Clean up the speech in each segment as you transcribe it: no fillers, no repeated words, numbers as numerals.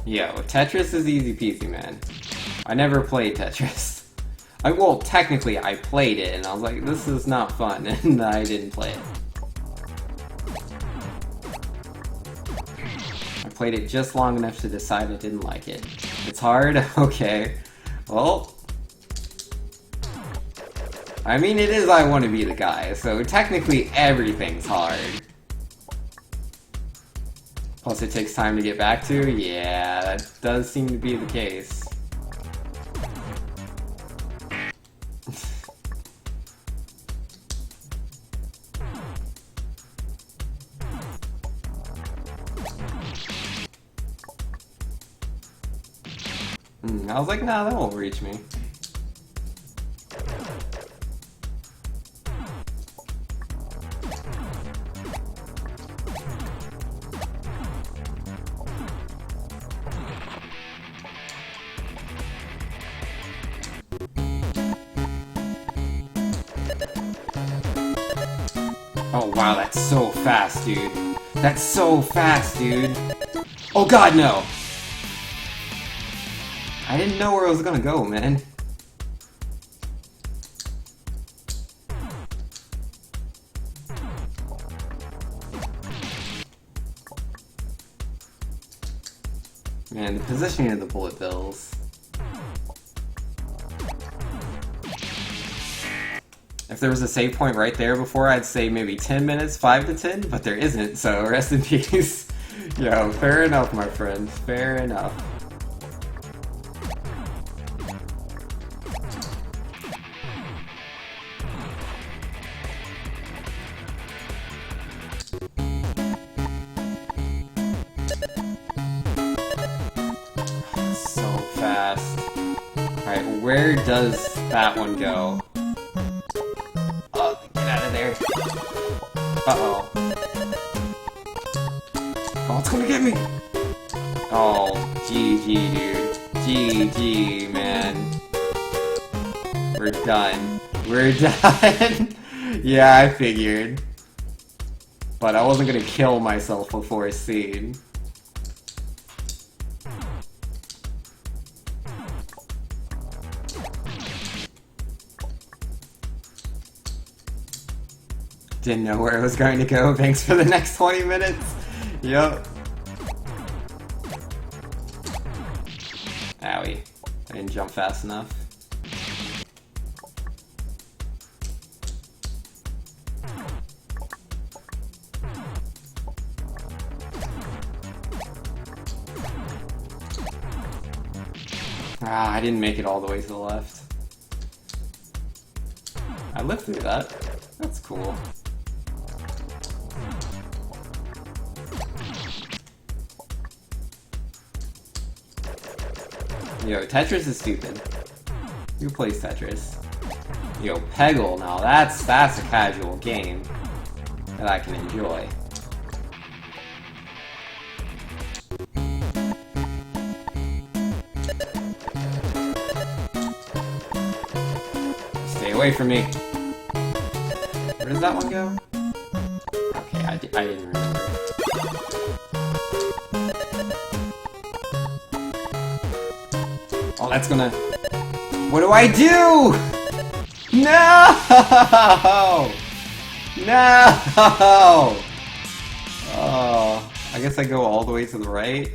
Yo, Tetris is easy peasy, man. I never played Tetris. Well, technically I played it, and I was like, this is not fun, and I didn't play it. I played it just long enough to decide I didn't like it. It's hard? Okay. Well... I mean, it is I Want to Be the Guy, so technically everything's hard. Plus it takes time to get back to? Yeah, that does seem to be the case. I was like, nah, that won't reach me. Oh wow, that's so fast, dude. That's so fast, dude. Oh god, no! I didn't know where I was gonna go, man. Man, the positioning of the bullet bills. If there was a save point right there before, I'd say maybe 10 minutes, 5 to 10, but there isn't, so rest in peace. Yo, fair enough, my friend. Fair enough. So fast. Alright, where does that one go? Uh-oh. Oh, it's gonna get me! Oh, GG, dude. GG, man. We're done. We're done! Yeah, I figured. But I wasn't gonna kill myself before a scene. Didn't know where I was going to go. Thanks for the next 20 minutes. Yup. Owie. I didn't jump fast enough. Ah, I didn't make it all the way to the left. I lived through that. That's cool. Yo, Tetris is stupid. Who plays Tetris? Yo, Peggle, now that's a casual game that I can enjoy. Stay away from me. Where does that one go? Okay, I didn't remember. Oh, that's gonna... What do I do? No! No! Oh, I guess I go all the way to the right.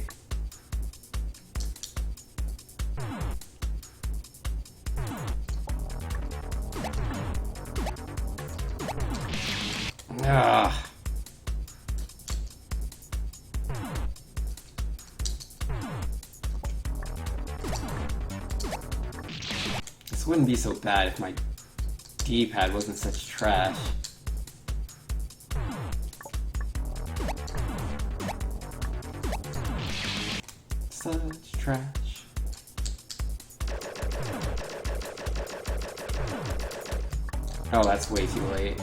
Ugh. This wouldn't be so bad if my D-pad wasn't such trash. Such trash. Oh, that's way too late.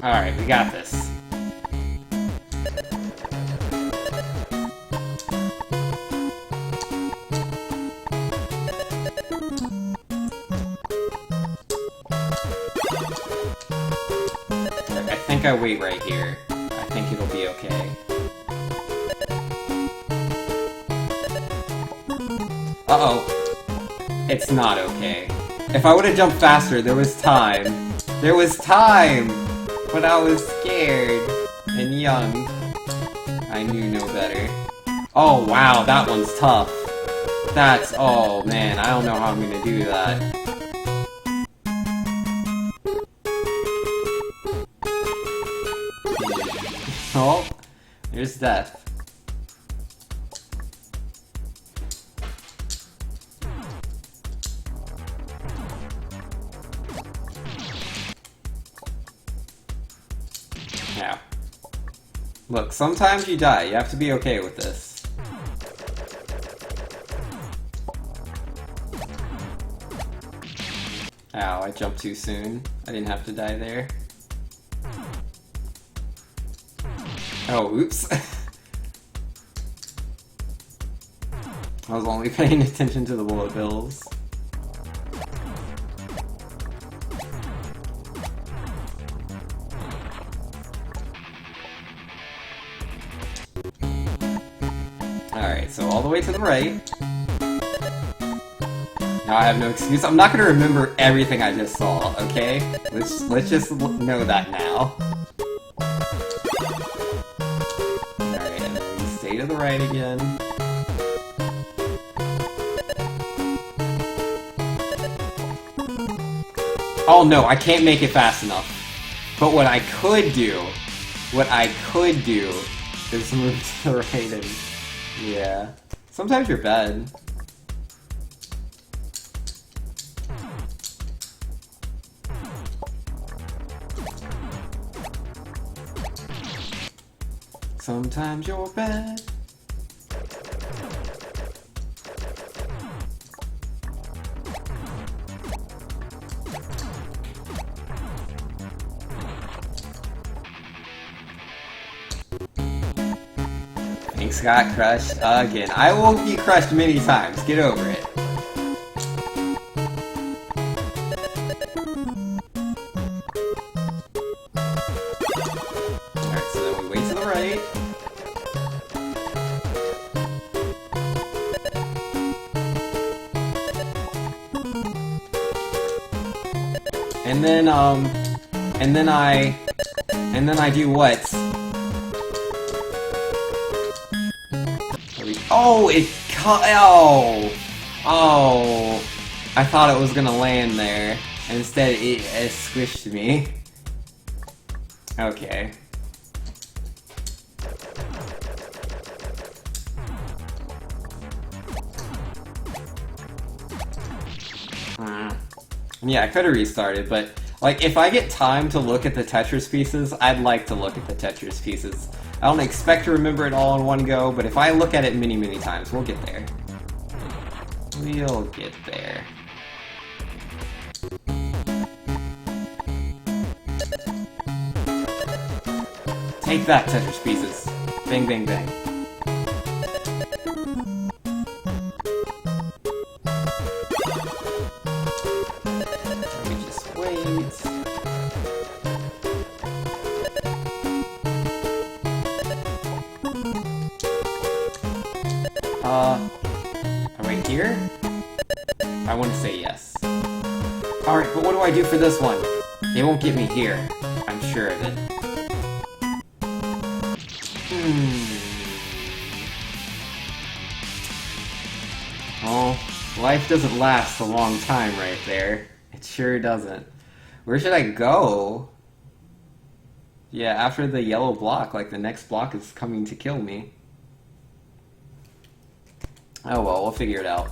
Alright, we got this. think I wait right here. I think it'll be okay. Uh-oh. It's not okay. If I would've jumped faster, there was time. There was time! But I was scared. And young. I knew no better. Oh wow, that one's tough. That's... oh man, I don't know how I'm gonna do that. Oh, there's death. Yeah. Look, sometimes you die. You have to be okay with this. Ow, I jumped too soon. I didn't have to die there. Oh, oops. I was only paying attention to the bullet bills. Alright, so all the way to the right. Now I have no excuse. I'm not gonna remember everything I just saw, okay? Let's just know that now. Alright, and then we stay to the right again. Oh no, I can't make it fast enough. But what I could do is move to the right and... yeah. Sometimes you're bad. Sometimes you're bad. Thanks, got crushed again. I will be crushed many times. Get over it. Alright, so then we wait to the right. And then I do what? Oh, oh, I thought it was gonna land there. Instead, it squished me. Okay. Yeah, I could have restarted, but like if I get time to look at the Tetris pieces, I'd like to look at the Tetris pieces. I don't expect to remember it all in one go, but if I look at it many, many times, we'll get there. We'll get there. Take that, Tetris pieces. Bang, bang, bang. Let me just wait. Right here? I want to say yes. Alright, but what do I do for this one? They won't get me here. I'm sure of it. Oh, life doesn't last a long time right there. It sure doesn't. Where should I go? Yeah, after the yellow block, like the next block is coming to kill me. Oh well, we'll figure it out.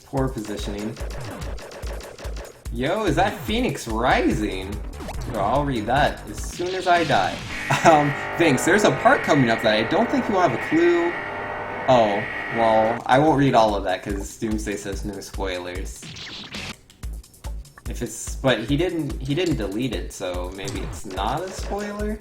Poor positioning. Yo, is that Phoenix Rising? Yo, I'll read that as soon as I die. Thanks. There's a part coming up that I don't think you'll have a clue. Oh, Well, I won't read all of that because Doomsday says no spoilers. If it's, but he didn't delete it, so maybe it's not a spoiler.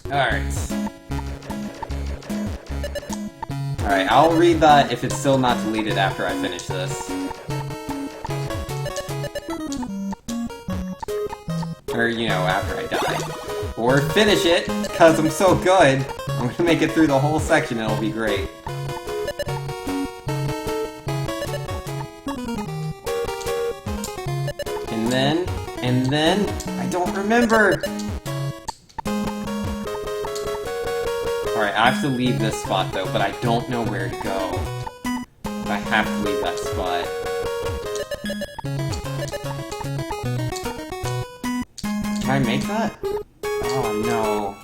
Alright. Alright, I'll read that if it's still not deleted after I finish this. Or, you know, after I die. Or finish it, because I'm so good. I'm gonna make it through the whole section, and it'll be great. And then, I don't remember! Alright, I have to leave this spot though, but I don't know where to go. I have to leave that spot. Can I make that? Oh no.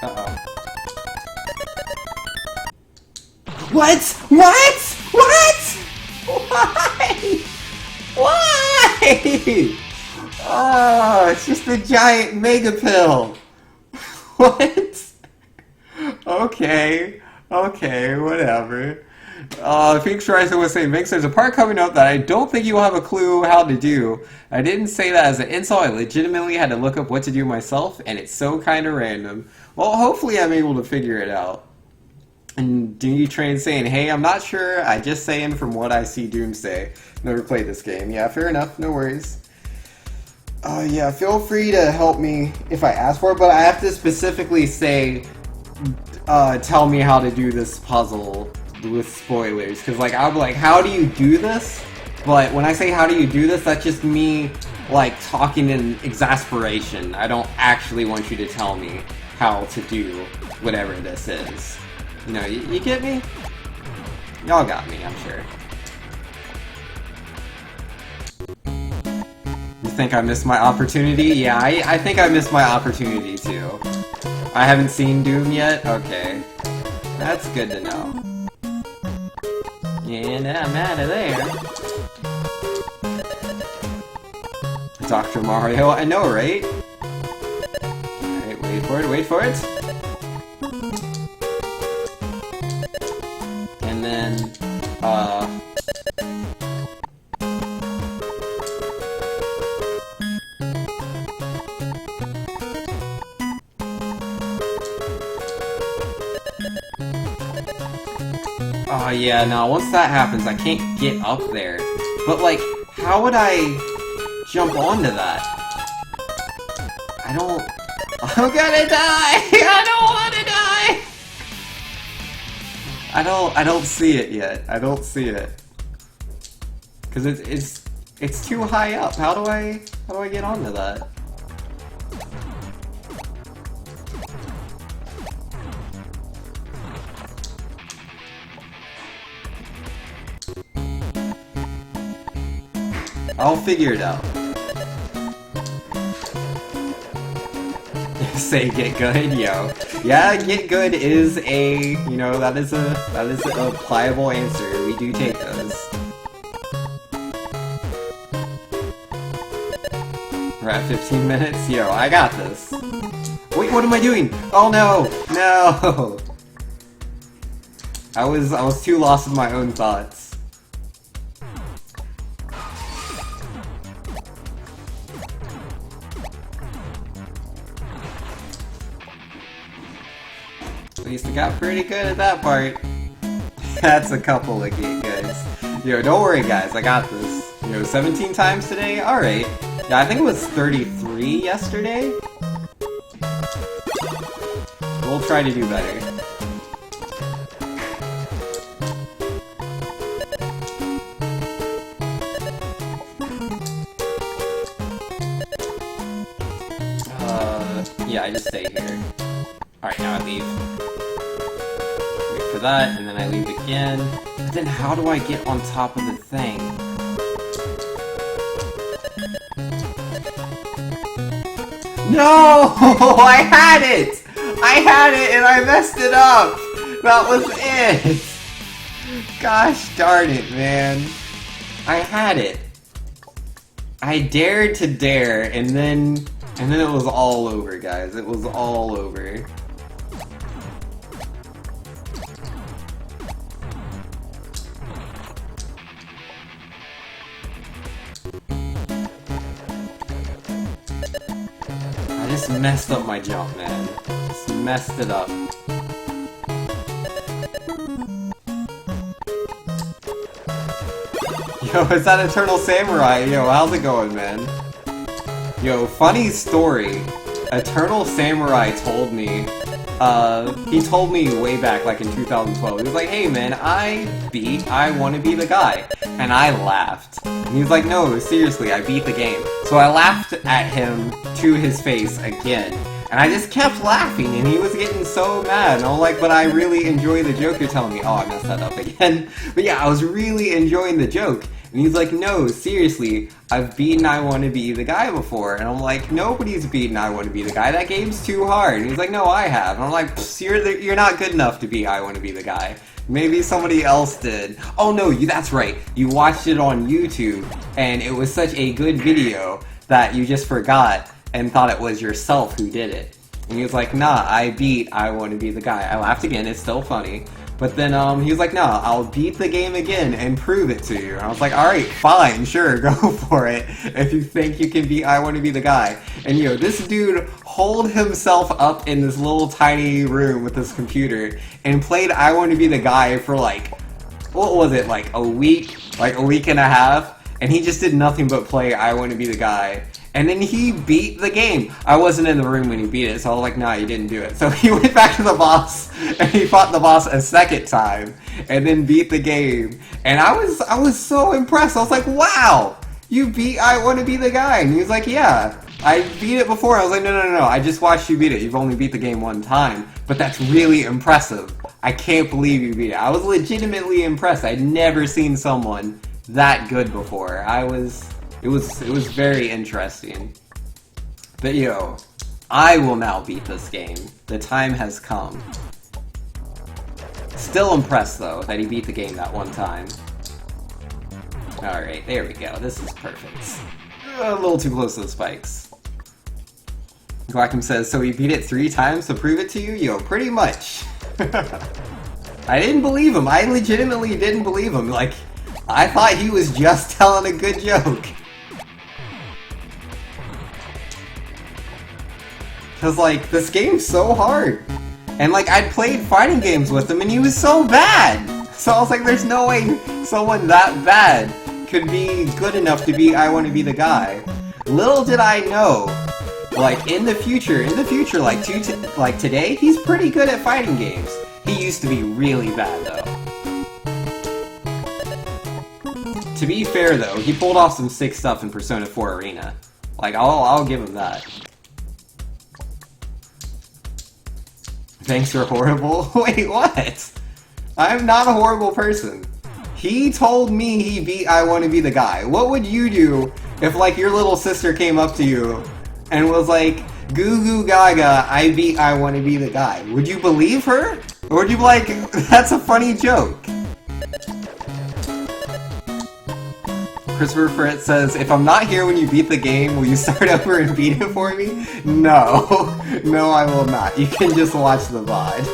Uh-oh. What? What? What? Why? Why? Oh, it's just a giant mega pill. What? Okay, whatever. Phoenix Rising was saying, Mix, there's a part coming up that I don't think you will have a clue how to do. I didn't say that as an insult, I legitimately had to look up what to do myself, and it's so kind of random. Well, hopefully I'm able to figure it out. And Doom Train saying, hey, I'm not sure, I just saying from what I see Doomsday. Never played this game. Yeah, fair enough, no worries. Yeah, feel free to help me if I ask for it, but I have to specifically say, tell me how to do this puzzle with spoilers, because, like, I'll be like, how do you do this? But when I say how do you do this, that's just me, like, talking in exasperation. I don't actually want you to tell me how to do whatever this is. You know, you get me? Y'all got me, I'm sure. You think I missed my opportunity? Yeah, I think I missed my opportunity too. I haven't seen Doom yet? Okay. That's good to know. And I'm out of there. Dr. Mario, I know, right? Alright, wait for it. And then, oh yeah, no, once that happens, I can't get up there. But, like, how would I jump onto that? I'm gonna die! I don't wanna die! I don't see it yet. I don't see it. Cause it's too high up. How do I get onto that? I'll figure it out. Say get good, yo. Yeah, get good is a, you know, that is a pliable answer. We do take those. We're at 15 minutes? Yo, I got this. Wait, what am I doing? Oh no! No! I was too lost in my own thoughts. At least I got pretty good at that part. That's a couple of get goods. Yo, don't worry guys, I got this. Yo, 17 times today? Alright. Yeah, I think it was 33 yesterday. We'll try to do better. Yeah, I just stay here. Alright, now I leave. Wait for that, and then I leave again. But then how do I get on top of the thing? No! I had it! I had it and I messed it up! That was it! Gosh darn it, man. I had it. I dared to dare, and then it was all over, guys. It was all over. I just messed up my jump, man. Just messed it up. Yo, it's that Eternal Samurai. Yo, how's it going, man? Yo, funny story. Eternal Samurai told me, he told me way back, like in 2012, he was like, hey man, I want to be the guy. And I laughed. And he was like, no, seriously, I beat the game. So I laughed at him to his face again. And I just kept laughing, and he was getting so mad. And I was like, but I really enjoy the joke you're telling me. Oh, I messed that up again. But yeah, I was really enjoying the joke. And he's like, no, seriously, I've beaten I Want to Be the Guy before. And I'm like, nobody's beaten I Want to Be the Guy. That game's too hard. And he's like, no, I have. And I'm like, you're not good enough to be I Want to Be the Guy. Maybe somebody else did. Oh no, that's right. You watched it on YouTube, and it was such a good video that you just forgot and thought it was yourself who did it. And he was like, nah, I beat I Want to Be the Guy. I laughed again, it's still funny. But then he was like, nah, I'll beat the game again and prove it to you. And I was like, alright, fine, sure, go for it. If you think you can beat I Want to Be the Guy. And yo, this dude holed himself up in this little tiny room with his computer and played I Want to Be the Guy for like, what was it, like a week and a half? And he just did nothing but play I Want to Be the Guy. And then he beat the game. I wasn't in the room when he beat it, so I was like, nah, you didn't do it. So he went back to the boss, and he fought the boss a second time, and then beat the game. And I was so impressed. I was like, wow, you beat I Want to Be the Guy. And he was like, yeah, I beat it before. I was like, no, I just watched you beat it. You've only beat the game one time. But that's really impressive. I can't believe you beat it. I was legitimately impressed. I'd never seen someone that good before. It was very interesting. But yo, I will now beat this game. The time has come. Still impressed though that he beat the game that one time. Alright, there we go. This is perfect. A little too close to the spikes. Glackham says, so he beat it 3 times to prove it to you? Yo, pretty much. I didn't believe him. I legitimately didn't believe him. Like, I thought he was just telling a good joke. Cause like, this game's so hard. And like, I'd played fighting games with him and he was so bad! So I was like, there's no way someone that bad could be good enough to be I Want to Be the Guy. Little did I know, like in the future, like today, he's pretty good at fighting games. He used to be really bad though. To be fair though, he pulled off some sick stuff in Persona 4 Arena. Like, I'll give him that. Thanks, you're horrible? Wait, what? I'm not a horrible person. He told me he beat I Want to Be the Guy. What would you do if, like, your little sister came up to you and was like, goo goo gaga, I beat I Want to Be the Guy? Would you believe her? Or would you be like, that's a funny joke? Christopher Fritz says, if I'm not here when you beat the game, will you start over and beat it for me? No. No, I will not. You can just watch the VOD.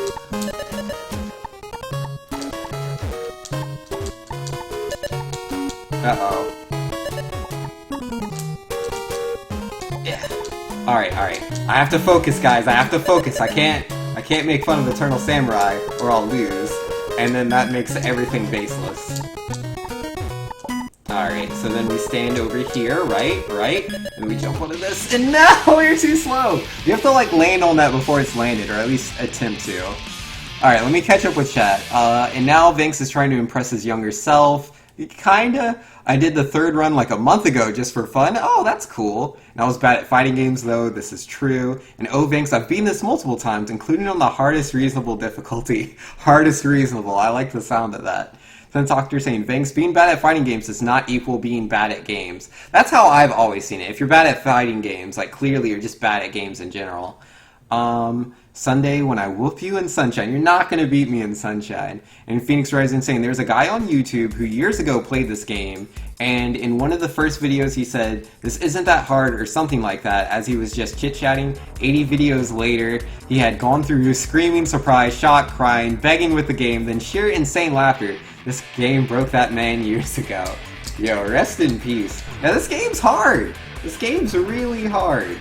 Uh-oh. Yeah. Alright. I have to focus, guys. I have to focus. I can't make fun of Eternal Samurai, or I'll lose. And then that makes everything baseless. Alright, so then we stand over here, right? And we jump onto this, and no, you're too slow! You have to, like, land on that before it's landed, or at least attempt to. Alright, let me catch up with chat. And now Vinx is trying to impress his younger self. Kinda. I did the 3rd run, like, a month ago just for fun. Oh, that's cool. And I was bad at fighting games, though. This is true. And oh, Vinx, I've beaten this multiple times, including on the hardest reasonable difficulty. Hardest reasonable. I like the sound of that. Then Doctor saying, Vinx, being bad at fighting games does not equal being bad at games. That's how I've always seen it. If you're bad at fighting games, like, clearly you're just bad at games in general. Sunday, when I whoop you in Sunshine, you're not going to beat me in Sunshine. And Phoenix Rising saying, there's a guy on YouTube who years ago played this game, And in one of the first videos he said, this isn't that hard or something like that, as he was just chit-chatting. 80 videos later, he had gone through screaming, surprise, shock, crying, begging with the game, then sheer insane laughter. This game broke that man years ago. Yo, rest in peace. Now this game's hard! This game's really hard.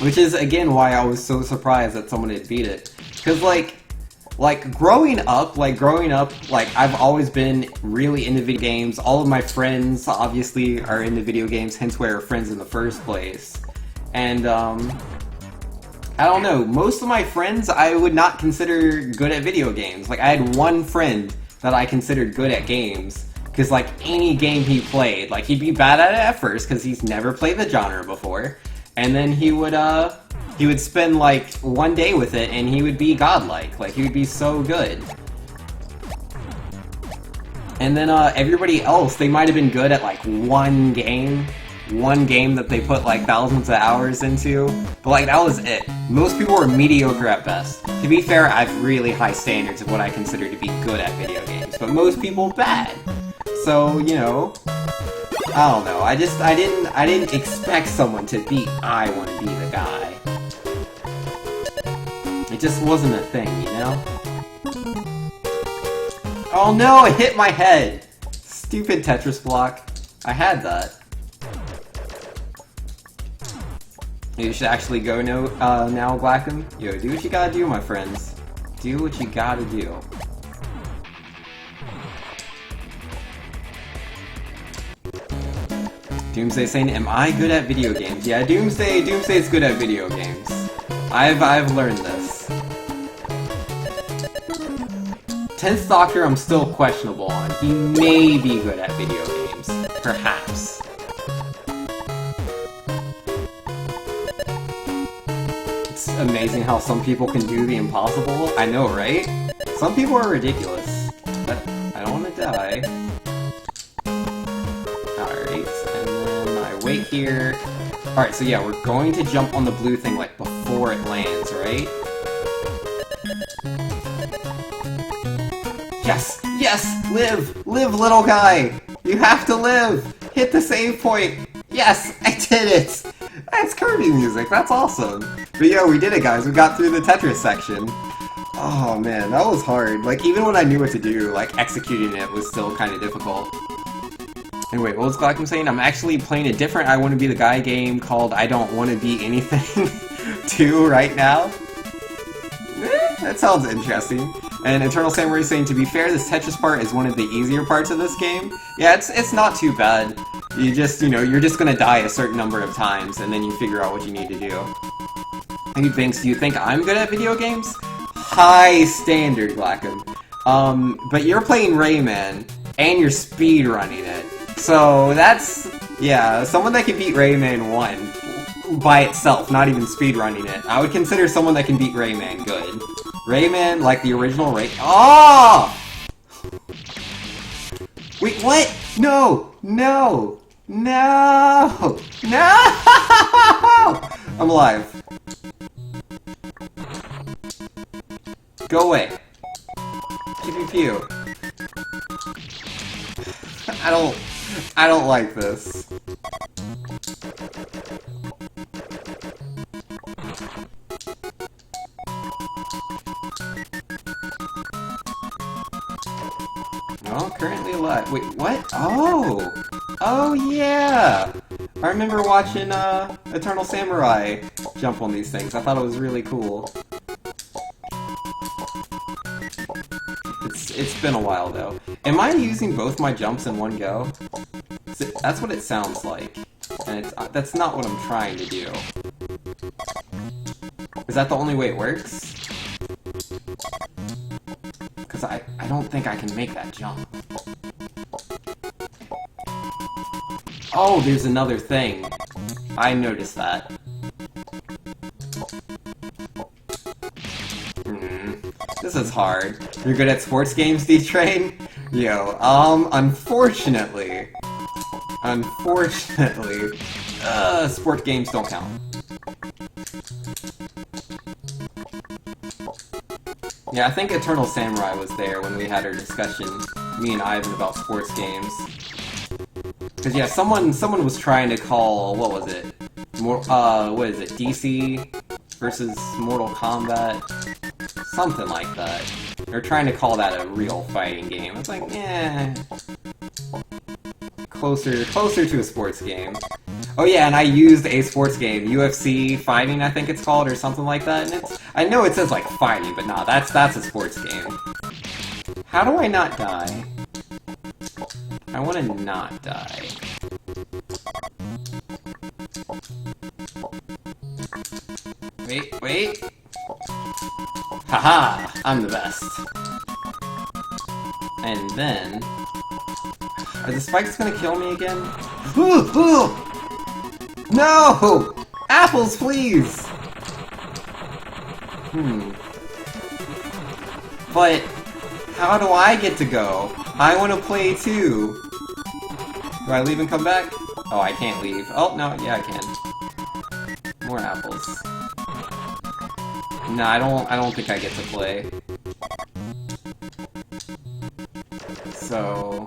Which is, again, why I was so surprised that someone had beat it. Because, growing up, I've always been really into video games. All of my friends, obviously, are into video games, hence why we're friends in the first place. And, I don't know, most of my friends I would not consider good at video games. Like, I had one friend that I considered good at games, because, like, any game he played, like, he'd be bad at it at first, because he's never played the genre before, and then he would spend, like, one day with it, and he would be godlike. Like, he would be so good. And then, everybody else, they might have been good at, like, one game that they put, like, thousands of hours into, but, like, that was it. Most people were mediocre at best. To be fair, I have really high standards of what I consider to be good at video games, but most people bad. So, you know, I don't know, I didn't expect someone to be, I want to be the guy. It just wasn't a thing, you know? Oh no, it hit my head! Stupid Tetris block. I had that. You should actually go now, Glackham. Yo, do what you gotta do, my friends. Do what you gotta do. Doomsday saying, am I good at video games? Yeah, Doomsday's good at video games. I've learned this. 10th Doctor I'm still questionable on. He may be good at video games. Perhaps. It's amazing how some people can do the impossible. I know, right? Some people are ridiculous. But I don't want to die. Alright, and then I wait here. Alright, so yeah, we're going to jump on the blue thing, like, before it lands, right? Yes! Yes! Live! Live, little guy! You have to live! Hit the save point! Yes! I did it! That's Kirby music, that's awesome! But yo, we did it, guys, we got through the Tetris section. Oh man, that was hard. Like, even when I knew what to do, like, executing it was still kind of difficult. Anyway, what was Glackham saying? I'm actually playing a different I Want to Be the Guy game called I Don't Want to Be Anything 2 right now. That sounds interesting. And Eternal Samurai is saying, to be fair, this Tetris part is one of the easier parts of this game. Yeah, it's not too bad. You just, you know, you're just gonna die a certain number of times, and then you figure out what you need to do. Hey, Binks, do you think I'm good at video games? High standard, Glackham. But you're playing Rayman, and you're speedrunning it. So that's, yeah, someone that can beat Rayman 1 by itself, not even speedrunning it. I would consider someone that can beat Rayman good. Rayman, like the original Oh! Wait, what? No! No! No! No! I'm alive. Go away. Pew pew pew. I don't like this. Well, currently alive. Wait, what? Oh! Oh, yeah! I remember watching, Eternal Samurai jump on these things. I thought it was really cool. It's been a while, though. Am I using both my jumps in one go? That's what it sounds like. And that's not what I'm trying to do. Is that the only way it works? Because I don't think I can make that jump. Oh, there's another thing. I noticed that. This is hard. You're good at sports games, D-Train? Yo, unfortunately, sport games don't count. Yeah, I think Eternal Samurai was there when we had our discussion. me and Ivan about sports games. Cause yeah, someone was trying to call, what was it? What is it? DC versus Mortal Kombat? Something like that. They're trying to call that a real fighting game. It's like, eh. Closer to a sports game. Oh yeah, and I used a sports game, UFC Fighting, I think it's called, or something like that. And I know it says like fighting, but nah, that's a sports game. How do I not die? I want to not die. Wait. Haha! I'm the best. And then... Are the spikes gonna kill me again? No! Apples, please! But... how do I get to go? I want to play too! Do I leave and come back? Oh, I can't leave. Oh, no, yeah, I can. More apples. No, I don't think I get to play. So...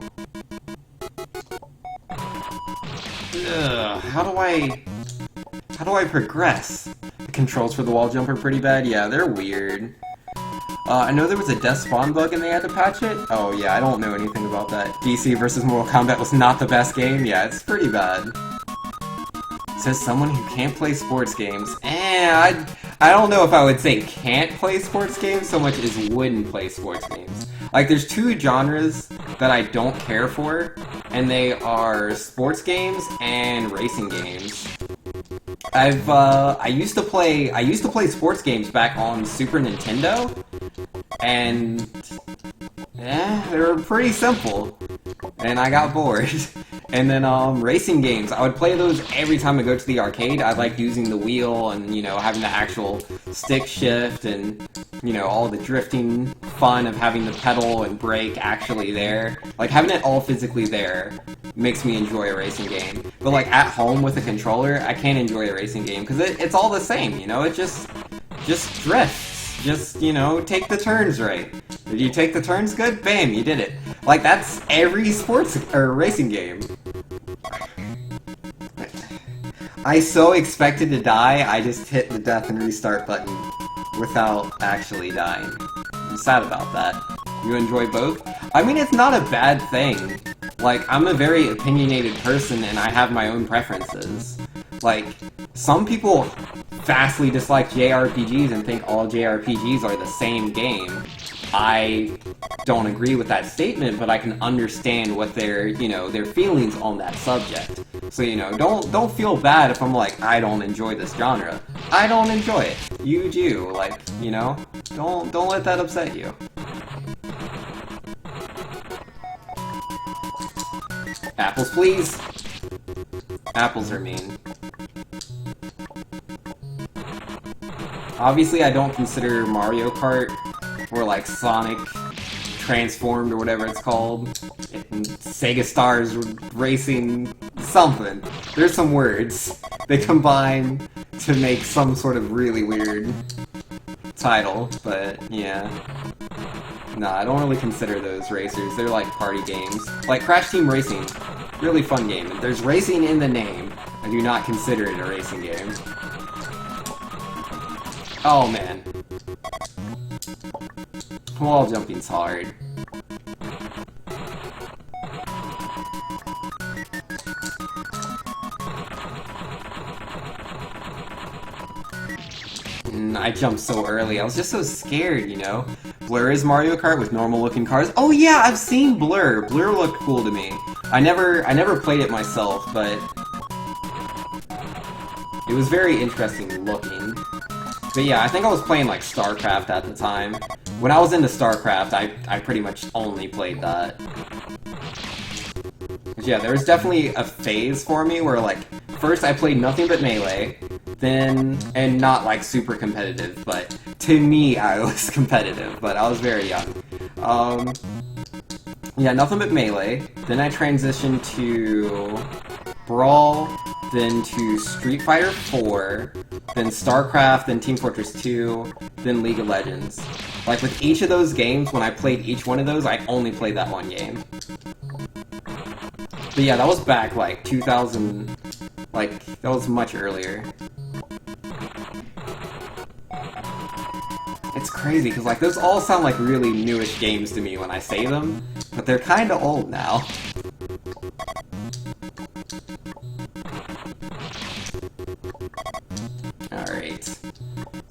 Ugh, how do I progress? The controls for the wall jump are pretty bad. Yeah, they're weird. I know there was a death spawn bug and they had to patch it. Oh yeah, I don't know anything about that. DC versus Mortal Kombat was not the best game. Yeah, it's pretty bad. Says someone who can't play sports games. I don't know if I would say can't play sports games so much as wouldn't play sports games. Like, there's two genres that I don't care for, and they are sports games and racing games. I used to play sports games back on Super Nintendo, and they were pretty simple, and I got bored. And then racing games, I would play those every time I go to the arcade. I like using the wheel and, you know, having the actual stick shift and, you know, all the drifting fun of having the pedal and brake actually there. Like, having it all physically there makes me enjoy a racing game. But, like, at home with a controller, I can't enjoy a racing game because it's all the same, you know? It just drifts. Just, you know, take the turns right. Did you take the turns good? Bam, you did it. Like, that's every sports or racing game. I so expected to die, I just hit the death and restart button without actually dying. I'm sad about that. You enjoy both? I mean, it's not a bad thing. Like, I'm a very opinionated person and I have my own preferences. Like, some people vastly dislike JRPGs and think all JRPGs are the same game. I don't agree with that statement, but I can understand what their feelings on that subject. So, you know, don't feel bad if I'm like, I don't enjoy this genre. I don't enjoy it. You do. Like, you know, don't let that upset you. Apples, please. Apples are mean. Obviously, I don't consider Mario Kart or like Sonic Transformed or whatever it's called. Sega Stars Racing something. There's some words. They combine to make some sort of really weird title, but yeah. Nah, I don't really consider those racers. They're like party games. Like Crash Team Racing. Really fun game. If there's racing in the name, I do not consider it a racing game. Oh man. Wall jumping's hard. I jumped so early. I was just so scared, you know? Blur is Mario Kart with normal looking cars. Oh yeah, I've seen Blur. Blur looked cool to me. I never played it myself, but it was very interesting looking. But yeah, I think I was playing like StarCraft at the time. When I was into StarCraft, I pretty much only played that. But yeah, there was definitely a phase for me where like, first I played nothing but Melee, then, and not like super competitive, but to me I was competitive, but I was very young. Yeah, nothing but Melee, then I transitioned to Brawl, then to Street Fighter 4, then StarCraft, then Team Fortress 2, then League of Legends. Like, with each of those games, when I played each one of those, I only played that one game. But yeah, that was back, like, 2000... Like, that was much earlier. It's crazy, because, like, those all sound like really newish games to me when I say them, but they're kinda old now. Alright.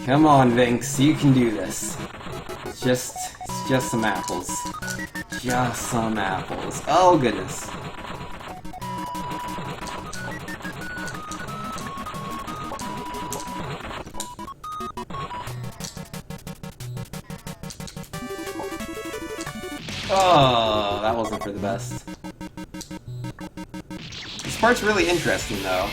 Come on, Vinx, you can do this. It's just some apples. Just some apples. Oh, goodness. Oh, that wasn't for the best. This part's really interesting, though.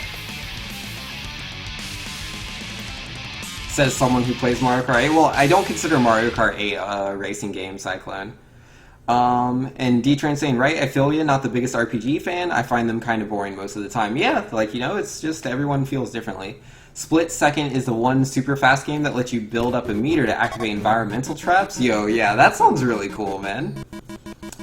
Says someone who plays Mario Kart 8. Well, I don't consider Mario Kart 8 a racing game, Cyclone. And D-Train saying, right, I feel ya, not the biggest RPG fan. I find them kind of boring most of the time. Yeah, like, you know, it's just everyone feels differently. Split Second is the one super fast game that lets you build up a meter to activate environmental traps. Yo, yeah, that sounds really cool, man.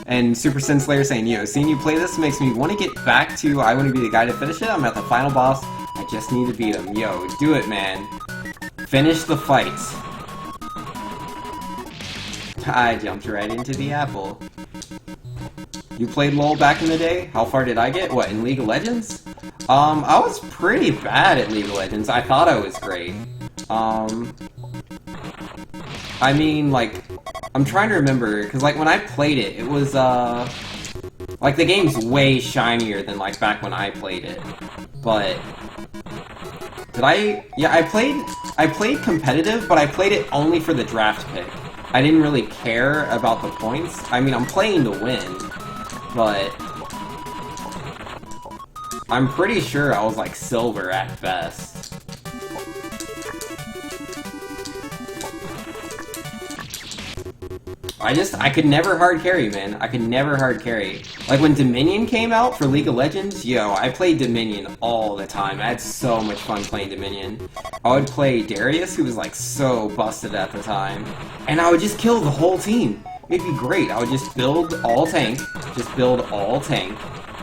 And Super Sin Slayer saying, yo, seeing you play this makes me want to get back to I want to be the guy to finish it. I'm at the final boss. I just need to beat him. Yo, do it, man. Finish the fight. I jumped right into the apple. You played LoL back in the day? How far did I get? What, in League of Legends? I was pretty bad at League of Legends. I thought I was great. I mean, like, I'm trying to remember, because, like, when I played it, it was, like, the game's way shinier than, like, back when I played it. But... Did I... Yeah, I played competitive, but I played it only for the draft pick. I didn't really care about the points. I mean, I'm playing to win, but... I'm pretty sure I was, like, silver at best. I could never hard carry, man. I could never hard carry. Like, when Dominion came out for League of Legends, yo, I played Dominion all the time. I had so much fun playing Dominion. I would play Darius, who was, like, so busted at the time, and I would just kill the whole team. It'd be great. I would just build all tank,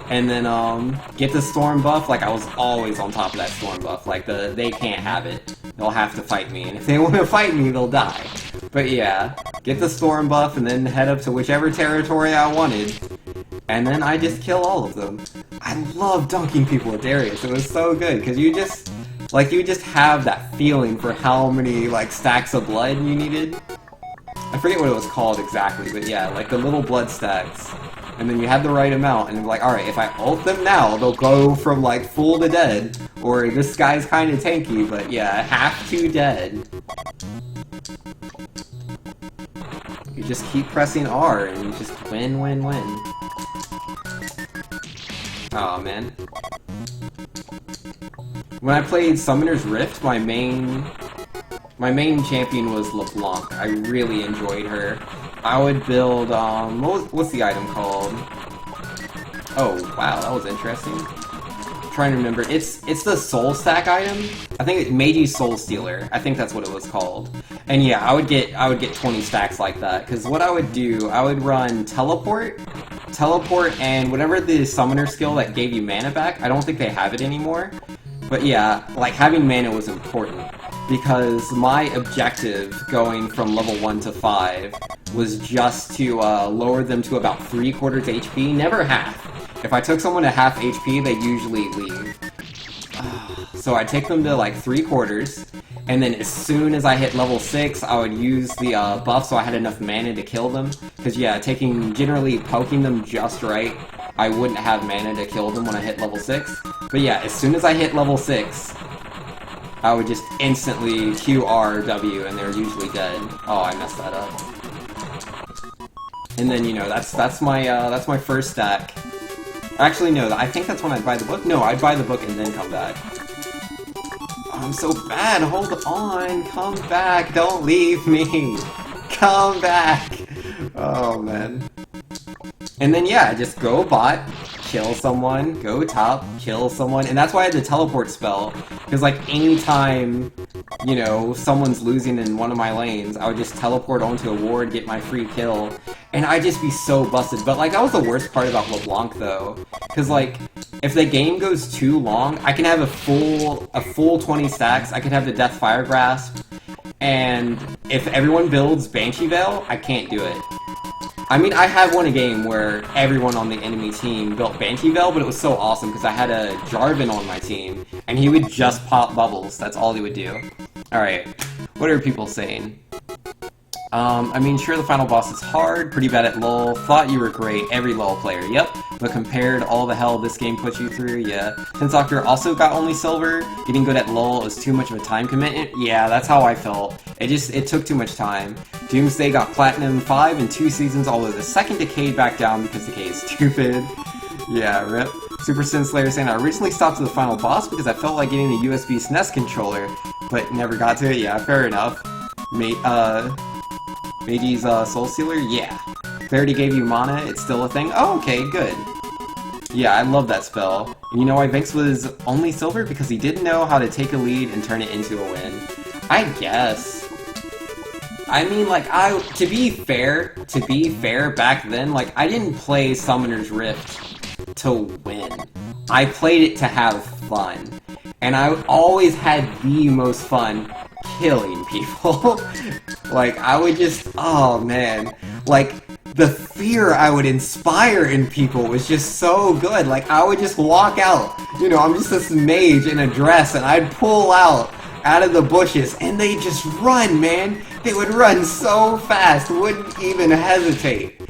and then, get the Storm buff. Like, I was always on top of that Storm buff. Like, they can't have it. They'll have to fight me, and if they want to fight me, they'll die. But yeah, get the Storm buff, and then head up to whichever territory I wanted, and then I just kill all of them. I love dunking people with Darius. It was so good, because you just have that feeling for how many, like, stacks of blood you needed. I forget what it was called exactly, but yeah, like the little blood stacks. And then you had the right amount, and like, alright, if I ult them now, they'll go from, like, full to dead. Or this guy's kind of tanky, but yeah, half to dead. You just keep pressing R, and you just win, win, win. Aw, man. When I played Summoner's Rift, my main champion was LeBlanc. I really enjoyed her. I would build, what's the item called? Oh, wow, that was interesting. I'm trying to remember. It's the Soul Stack item. I think it made you Soul Stealer. I think that's what it was called. And yeah, I would get 20 stacks like that. Because what I would do, I would run Teleport, and whatever the Summoner skill that gave you mana back. I don't think they have it anymore. But yeah, like, having mana was important. Because my objective going from level 1 to 5 was just to lower them to about 3/4 HP, never half. If I took someone to half HP, they usually leave. So I'd take them to like 3/4, and then as soon as I hit level 6, I would use the buff so I had enough mana to kill them. Because yeah, generally poking them just right, I wouldn't have mana to kill them when I hit level 6. But yeah, as soon as I hit level 6, I would just instantly QRW, and they're usually dead. Oh, I messed that up. And then, you know, that's my first stack. Actually, no, I think that's when I'd buy the book. No, I'd buy the book and then come back. Oh, I'm so bad. Hold on. Come back. Don't leave me. Come back. Oh, man. And then, yeah, just go bot, kill someone, go top, kill someone, and that's why I had the teleport spell, because, like, anytime you know, someone's losing in one of my lanes, I would just teleport onto a ward, get my free kill, and I'd just be so busted. But, like, that was the worst part about LeBlanc, though. Because, like, if the game goes too long, I can have a full 20 stacks, I can have the Death Fire Grasp, and if everyone builds Banshee Veil, I can't do it. I mean, I have won a game where everyone on the enemy team built Banshee Veil, but it was so awesome because I had a Jarvan on my team, and he would just pop bubbles. That's all he would do. Alright, what are people saying? I mean, sure, the final boss is hard, pretty bad at LoL, thought you were great, every LoL player, yep, but compared all the hell this game put you through, yeah. Since Doctor also got only silver, getting good at LoL is too much of a time commitment, yeah, that's how I felt. It took too much time. Doomsday got Platinum 5 in 2 seasons, although the second Decade backed down because Decay is stupid. Yeah, rip. Super Sin Slayer saying, I recently stopped to the final boss because I felt like getting a USB SNES controller, but never got to it, yeah, fair enough. Meiji's Soul Sealer? Yeah. Clarity gave you mana, it's still a thing? Oh, okay, good. Yeah, I love that spell. And you know why Vinx was only silver? Because he didn't know how to take a lead and turn it into a win. I guess. I mean, like, to be fair, back then, like, I didn't play Summoner's Rift to win. I played it to have fun. And I always had the most fun killing people. Like, I would just, oh man, like, the fear I would inspire in people was just so good. Like, I would just walk out, you know, I'm just this mage in a dress, and I'd pull out of the bushes, and they'd just run, man. They would run so fast, wouldn't even hesitate.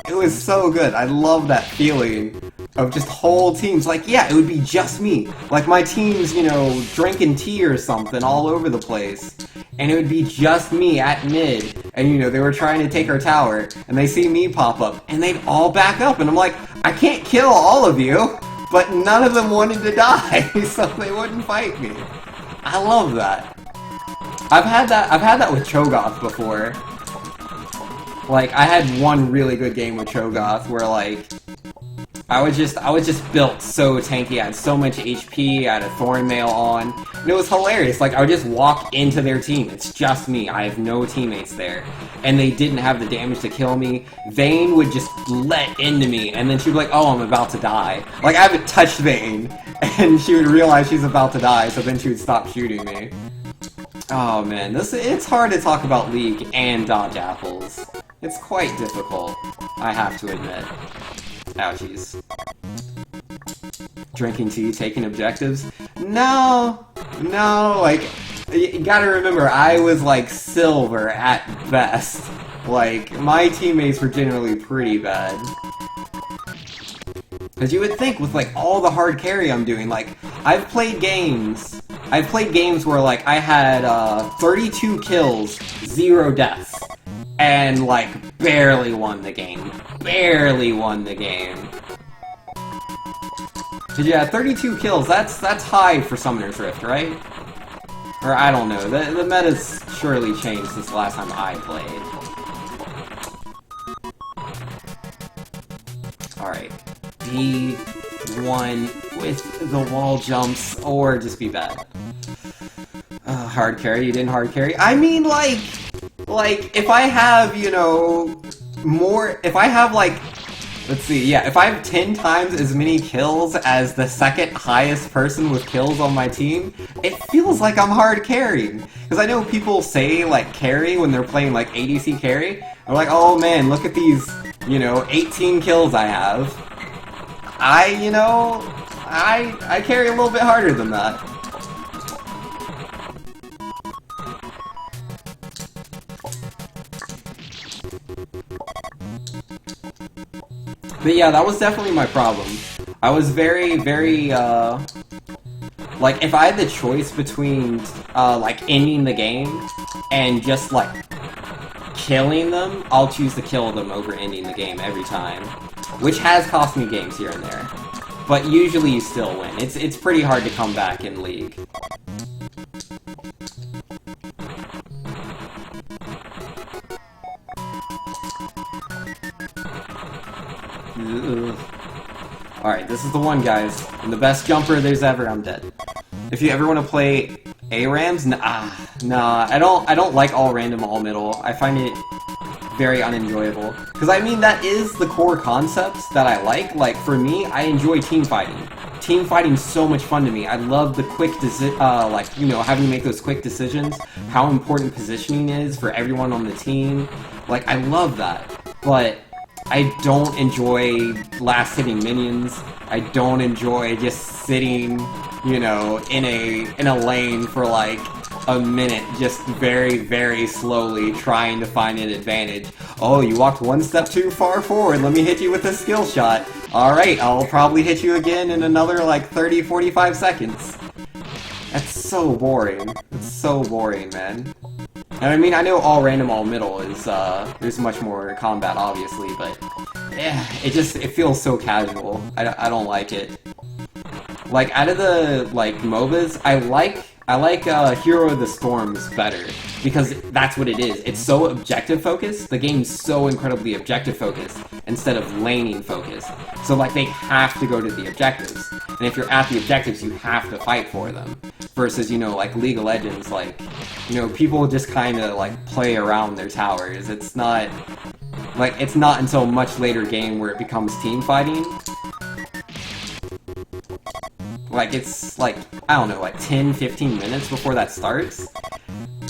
It was so good. I love that feeling of just whole teams. Like, yeah, it would be just me. Like, my team's, you know, drinking tea or something all over the place. And it would be just me at mid. And, you know, they were trying to take our tower. And they see me pop up. And they'd all back up. And I'm like, I can't kill all of you. But none of them wanted to die. So they wouldn't fight me. I love that. I've had that with Cho'Gath before. Like, I had one really good game with Cho'Gath where, like, I was just built so tanky. I had so much HP, I had a Thornmail on, and it was hilarious. Like, I would just walk into their team. It's just me. I have no teammates there. And they didn't have the damage to kill me. Vayne would just let into me, and then she'd be like, oh, I'm about to die. Like, I haven't touched Vayne, and she would realize she's about to die, so then she would stop shooting me. Oh man, it's hard to talk about League and dodge apples. It's quite difficult, I have to admit. Ouchies. Drinking tea, taking objectives? No, like, you gotta remember, I was like silver at best. Like, my teammates were generally pretty bad. Because you would think with, like, all the hard carry I'm doing, like, I've played games where, like, I had 32 kills, 0 deaths, and, like, barely won the game. Barely won the game. So yeah, 32 kills, that's high for Summoner's Rift, right? Or I don't know, the meta's surely changed since the last time I played. Alright. Be one with the wall jumps, or just be bad. Hard carry, you didn't hard carry? I mean, like, if I have, you know, if I have, like, let's see, yeah, if I have 10 times as many kills as the second highest person with kills on my team, it feels like I'm hard carrying. Because I know people say, like, carry when they're playing, like, ADC carry. They're like, oh man, look at these, you know, 18 kills I have. You know, I carry a little bit harder than that. But yeah, that was definitely my problem. I was very, like, if I had the choice between, like, ending the game and just, like, killing them, I'll choose to kill them over ending the game every time. Which has cost me games here and there. But usually you still win. It's pretty hard to come back in League. Alright, this is the one, guys. I'm the best jumper there's ever. I'm dead. If you ever want to play ARAMs? Nah, I don't like all random, all middle. I find it very unenjoyable. Because I mean, that is the core concepts that I like. Like, for me, I enjoy team fighting. Team fighting's so much fun to me. I love the quick, like, you know, having to make those quick decisions. How important positioning is for everyone on the team. Like, I love that. But I don't enjoy last-hitting minions. I don't enjoy just sitting, you know, in a lane for like a minute, just very, very slowly trying to find an advantage. Oh, you walked one step too far forward, let me hit you with a skill shot. Alright, I'll probably hit you again in another like 30-45 seconds. That's so boring. It's so boring, man. And I mean, I know all random, all middle is, there's much more combat, obviously, but yeah, it feels so casual. I don't like it. Like, out of the, like, MOBAs, I like Hero of the Storms better, because that's what it is. It's so objective-focused, the game's so incredibly objective-focused, instead of laning-focused. So, like, they have to go to the objectives. And if you're at the objectives, you have to fight for them. Versus, you know, like, League of Legends, like, you know, people just kinda, like, play around their towers. It's not... Like, it's not until much later game where it becomes team fighting. Like, it's, like, I don't know, like 10-15 minutes before that starts?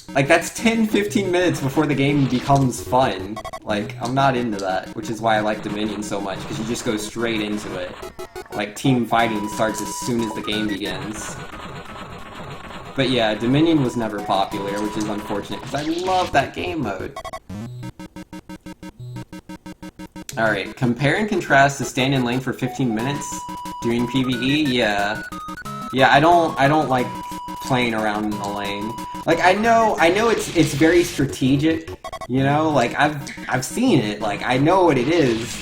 Like, that's 10-15 minutes before the game becomes fun. Like, I'm not into that, which is why I like Dominion so much, because you just go straight into it. Like, team fighting starts as soon as the game begins. But yeah, Dominion was never popular, which is unfortunate, because I love that game mode. Alright, compare and contrast to stand in lane for 15 minutes doing PvE? Yeah. Yeah, I don't like playing around in the lane. Like, I know it's very strategic, you know? Like, I've seen it, like, I know what it is.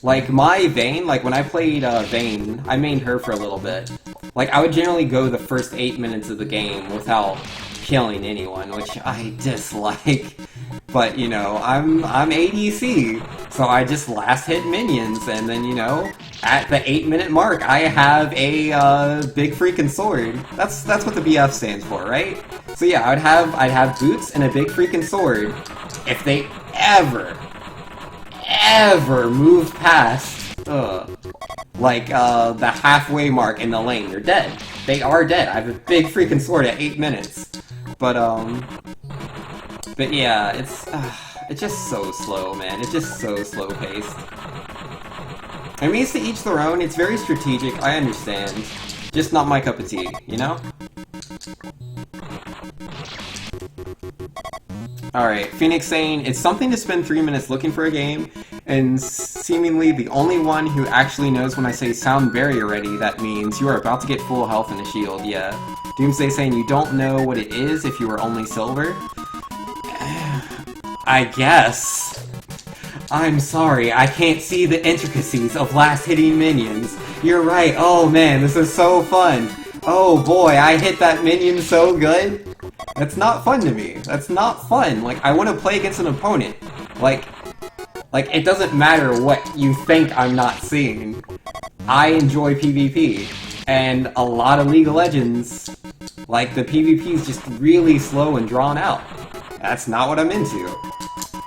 Like, my Vayne, like, when I played Vayne, I mained her for a little bit. Like, I would generally go the first 8 minutes of the game without killing anyone, which I dislike. But, you know, I'm ADC, so I just last hit minions, and then, you know, at the 8-minute mark, I have a big freaking sword. That's what the BF stands for, right? So yeah, I'd have boots and a big freaking sword. If they ever move past, like the halfway mark in the lane, they're dead. They are dead. I have a big freaking sword at 8 minutes. But yeah, it's just so slow, man. It's just so slow-paced. I mean, it's to each their own. It's very strategic. I understand. Just not my cup of tea, you know? Alright, Phoenix saying, it's something to spend 3 minutes looking for a game, and seemingly the only one who actually knows when I say sound barrier ready, that means you are about to get full health and a shield, yeah. Doomsday saying, you don't know what it is if you were only silver? I guess. I'm sorry, I can't see the intricacies of last-hitting minions. You're right, oh man, this is so fun. Oh boy, I hit that minion so good. That's not fun to me. That's not fun. Like, I want to play against an opponent. Like, it doesn't matter what you think I'm not seeing. I enjoy PvP. And a lot of League of Legends, like, the PvP is just really slow and drawn out. That's not what I'm into.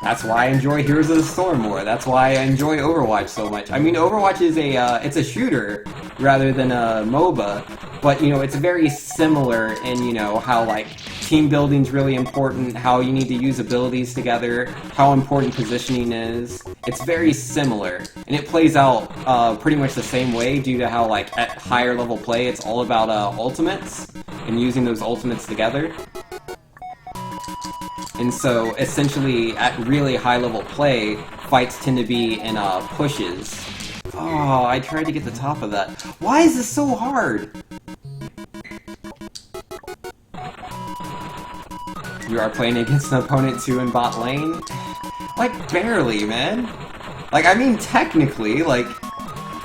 That's why I enjoy Heroes of the Storm more. That's why I enjoy Overwatch so much. I mean, Overwatch is it's a shooter rather than a MOBA, but, you know, it's very similar in, you know, how, like, team building's really important, how you need to use abilities together, how important positioning is. It's very similar, and it plays out pretty much the same way due to how, like, at higher level play, it's all about ultimates and using those ultimates together. And so, essentially, at really high-level play, fights tend to be in pushes. Oh, I tried to get the top of that. Why is this so hard? You are playing against an opponent too in bot lane? Like, barely, man. Like, I mean, technically, like,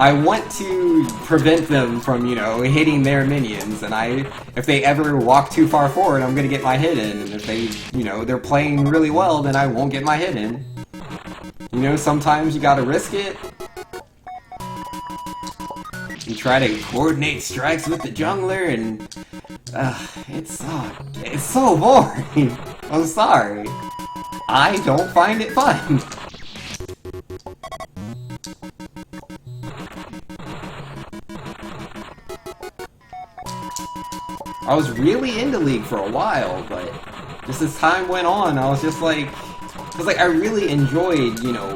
I want to prevent them from, you know, hitting their minions, and if they ever walk too far forward, I'm gonna get my hit in, and if they, you know, they're playing really well, then I won't get my hit in. You know, sometimes you gotta risk it. You try to coordinate strikes with the jungler, and It's so boring. I'm sorry. I don't find it fun. I was really into League for a while, but just as time went on, I was just like, because like I really enjoyed, you know,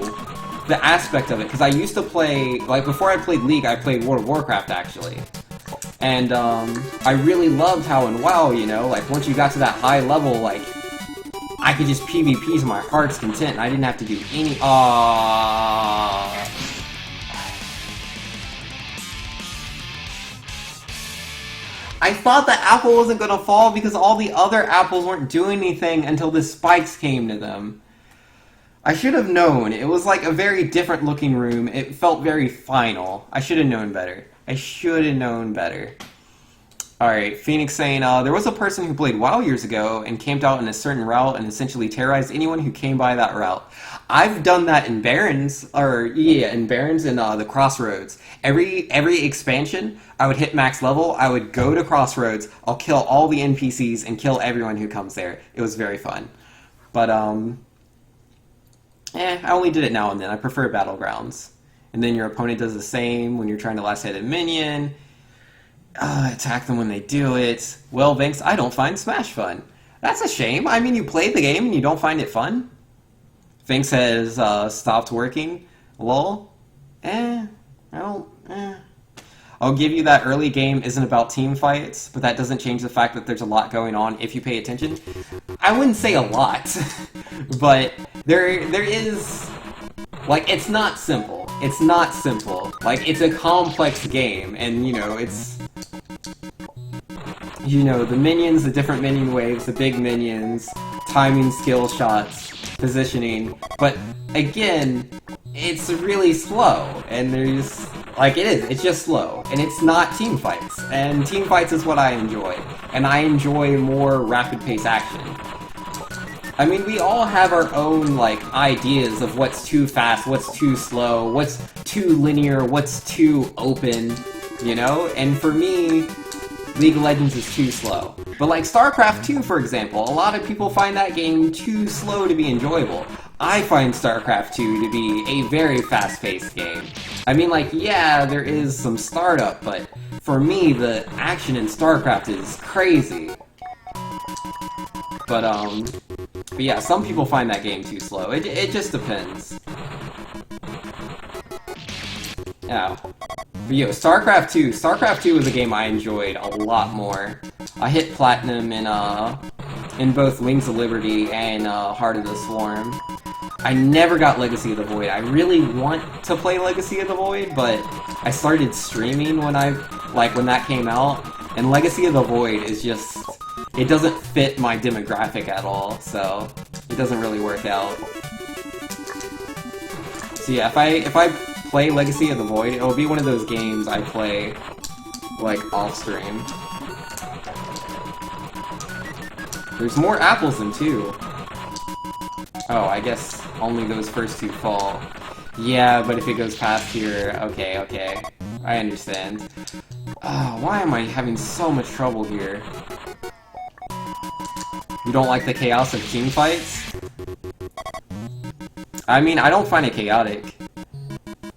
the aspect of it. Because I used to play, like before I played League, I played World of Warcraft actually, and I really loved how in WoW, you know, like once you got to that high level, like I could just PvP to my heart's content, and I didn't have to do any. I thought the apple wasn't gonna fall because all the other apples weren't doing anything until the spikes came to them. I should have known. It was like a very different looking room. It felt very final. I should have known better. I should have known better. Alright, Phoenix saying, there was a person who played WoW years ago and camped out in a certain route and essentially terrorized anyone who came by that route. I've done that in Barrens, in Barrens and the Crossroads. Every expansion, I would hit max level, I would go to Crossroads, I'll kill all the NPCs and kill everyone who comes there. It was very fun. But, I only did it now and then. I prefer Battlegrounds. And then your opponent does the same when you're trying to last hit a minion. Attack them when they do it. Well, Vinks, I don't find Smash fun. That's a shame. I mean, you play the game and you don't find it fun? Vinks has stopped working. Lol. I'll give you that early game isn't about team fights, but that doesn't change the fact that there's a lot going on if you pay attention. I wouldn't say a lot, but there is... Like, it's not simple. It's not simple. Like, it's a complex game, and, you know, it's... You know, the minions, the different minion waves, the big minions, timing, skill shots, positioning, but, again, it's really slow, and there's... Like, it's just slow, and it's not team fights, and team fights is what I enjoy, and I enjoy more rapid-paced action. I mean, we all have our own, like, ideas of what's too fast, what's too slow, what's too linear, what's too open, you know? And for me, League of Legends is too slow. But like StarCraft 2, for example, a lot of people find that game too slow to be enjoyable. I find StarCraft 2 to be a very fast-paced game. I mean, like, yeah, there is some startup, but for me, the action in StarCraft is crazy. But yeah, some people find that game too slow. It just depends. Yeah. But yo, StarCraft 2. StarCraft 2 was a game I enjoyed a lot more. I hit Platinum in both Wings of Liberty and Heart of the Swarm. I never got Legacy of the Void. I really want to play Legacy of the Void, but I started streaming when that came out, and Legacy of the Void is just... It doesn't fit my demographic at all, so it doesn't really work out. So yeah, if I play Legacy of the Void, it'll be one of those games I play, like, off-stream. There's more apples than 2. Oh, I guess only those first 2 fall. Yeah, but if it goes past here, okay. I understand. Why am I having so much trouble here? You don't like the chaos of team fights? I mean, I don't find it chaotic.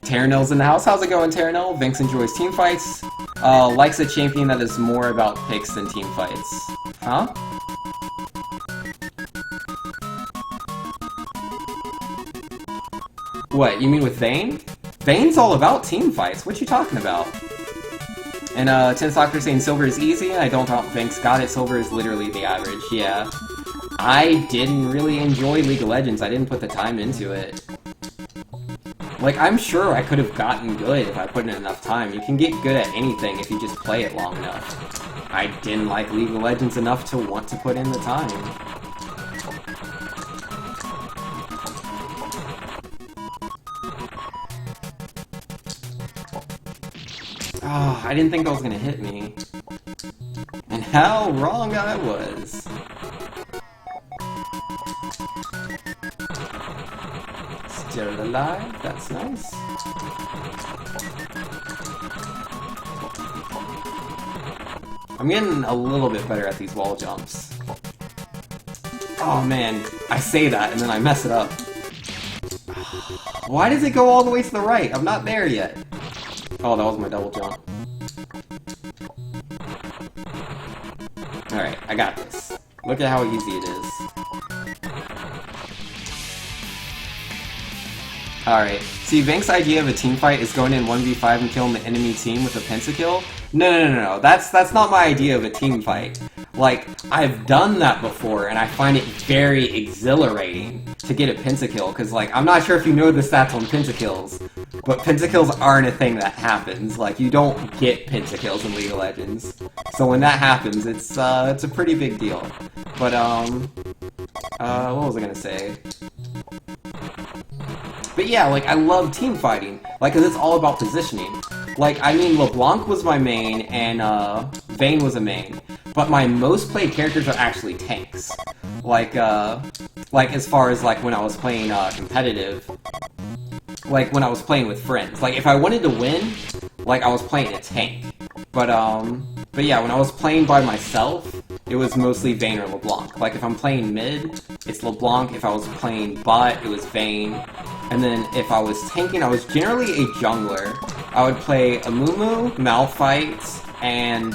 Terranel's in the house. How's it going, Terranel? Vinks enjoys team fights. Likes a champion that is more about picks than team fights. Huh? What, you mean with Vayne? Vayne's all about team fights. What you talking about? And, Tin Soccer saying silver is easy, and I don't think Vinks got it. Silver is literally the average, yeah. I didn't really enjoy League of Legends. I didn't put the time into it. Like, I'm sure I could have gotten good if I put in enough time. You can get good at anything if you just play it long enough. I didn't like League of Legends enough to want to put in the time. Oh, I didn't think that was gonna hit me. And how wrong I was. Still alive, that's nice. I'm getting a little bit better at these wall jumps. Oh man, I say that and then I mess it up. Why does it go all the way to the right? I'm not there yet. Oh, that was my double jump. Alright, I got this. Look at how easy it is. Alright, see, Vank's idea of a team fight is going in 1v5 and killing the enemy team with a pentakill? No. That's not my idea of a team fight. Like, I've done that before, and I find it very exhilarating to get a pentakill, because, like, I'm not sure if you know the stats on pentakills, but pentakills aren't a thing that happens. Like, you don't get pentakills in League of Legends. So when that happens, it's a pretty big deal. But, what was I gonna say? But yeah, like, I love team fighting, like, because it's all about positioning. Like, I mean, LeBlanc was my main, and, Vayne was a main. But my most played characters are actually tanks. Like, as far as, like, when I was playing, competitive. Like, when I was playing with friends. Like, if I wanted to win, like, I was playing a tank. But yeah, when I was playing by myself, it was mostly Vayne or LeBlanc. Like, if I'm playing mid, it's LeBlanc. If I was playing bot, it was Vayne. And then if I was tanking, I was generally a jungler. I would play Amumu, Malphite, and,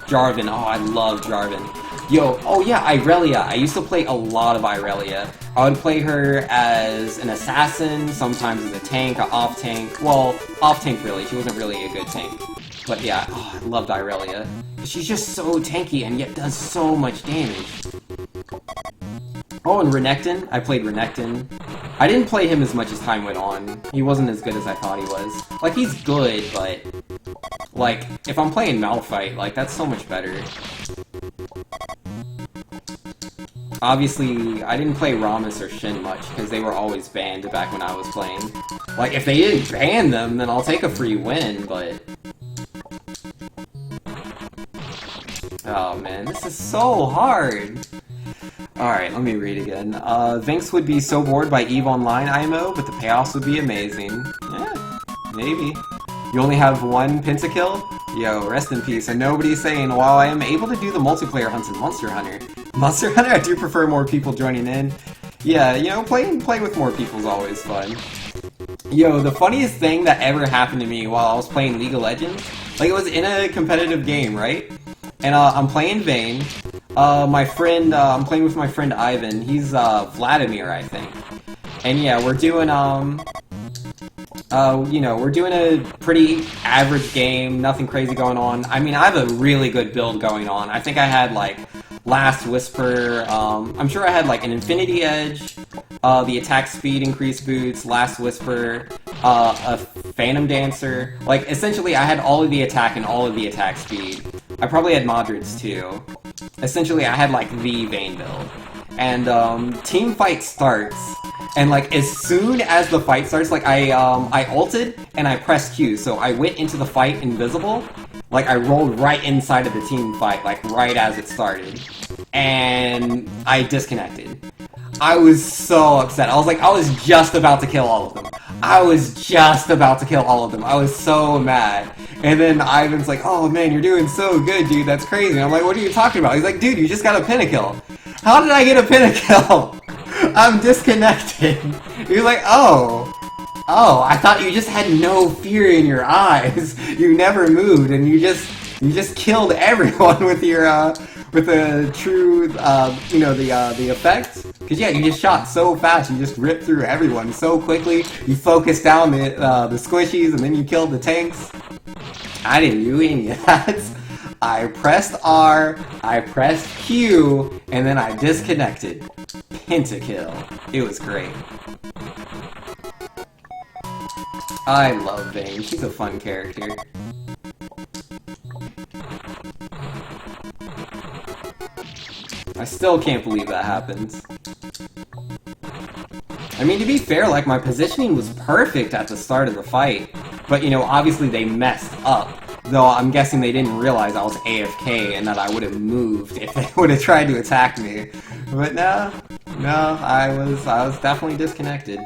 Jarvan. Oh, I love Jarvan. Yo, oh yeah, Irelia. I used to play a lot of Irelia. I would play her as an assassin, sometimes as a tank, an off-tank. Well, off-tank really. She wasn't really a good tank. But yeah, oh, I loved Irelia. She's just so tanky and yet does so much damage. Oh, and Renekton. I played Renekton. I didn't play him as much as time went on. He wasn't as good as I thought he was. Like, he's good, but... like, if I'm playing Malphite, like, that's so much better. Obviously, I didn't play Rammus or Shin much, because they were always banned back when I was playing. Like, if they didn't ban them, then I'll take a free win, but... oh man, this is so hard! Alright, let me read again. Vinx would be so bored by EVE Online IMO, but the payoffs would be amazing. Yeah, maybe. You only have one pentakill? Yo, rest in peace. And nobody's saying, while I am able to do the multiplayer hunts in Monster Hunter, I do prefer more people joining in. Yeah, you know, playing with more people is always fun. Yo, the funniest thing that ever happened to me while I was playing League of Legends, like, it was in a competitive game, right? And, I'm playing Vayne. My friend, I'm playing with my friend Ivan. He's, Vladimir, I think. And yeah, we're doing, you know, we're doing a pretty average game, nothing crazy going on. I mean, I have a really good build going on. I think I had, like, Last Whisper, I'm sure I had, like, an Infinity Edge, the attack speed increased boots, Last Whisper, a Phantom Dancer. Like, essentially, I had all of the attack and all of the attack speed. I probably had Modrids, too. Essentially, I had, like, the Vayne build. And, team fight starts, and, like, as soon as the fight starts, like, I ulted, and I pressed Q, so I went into the fight invisible. Like, I rolled right inside of the team fight, like, right as it started. And I disconnected. I was so upset. I was just about to kill all of them. I was so mad. And then Ivan's like, oh man, you're doing so good, dude, that's crazy. And I'm like, what are you talking about? He's like, dude, you just got a pentakill. How did I get a pentakill? I'm disconnected. He was like, oh, I thought you just had no fear in your eyes. You never moved, and you just killed everyone with your, with the true, you know, the effect. Cause yeah, you just shot so fast, you just ripped through everyone so quickly. You focused down the squishies, and then you killed the tanks. I didn't do any of that. I pressed R, I pressed Q, and then I disconnected. Pentakill. It was great. I love Vayne. She's a fun character. I still can't believe that happened. I mean, to be fair, like, my positioning was perfect at the start of the fight. But, you know, obviously they messed up. Though I'm guessing they didn't realize I was AFK and that I would have moved if they would have tried to attack me. But no, I was definitely disconnected.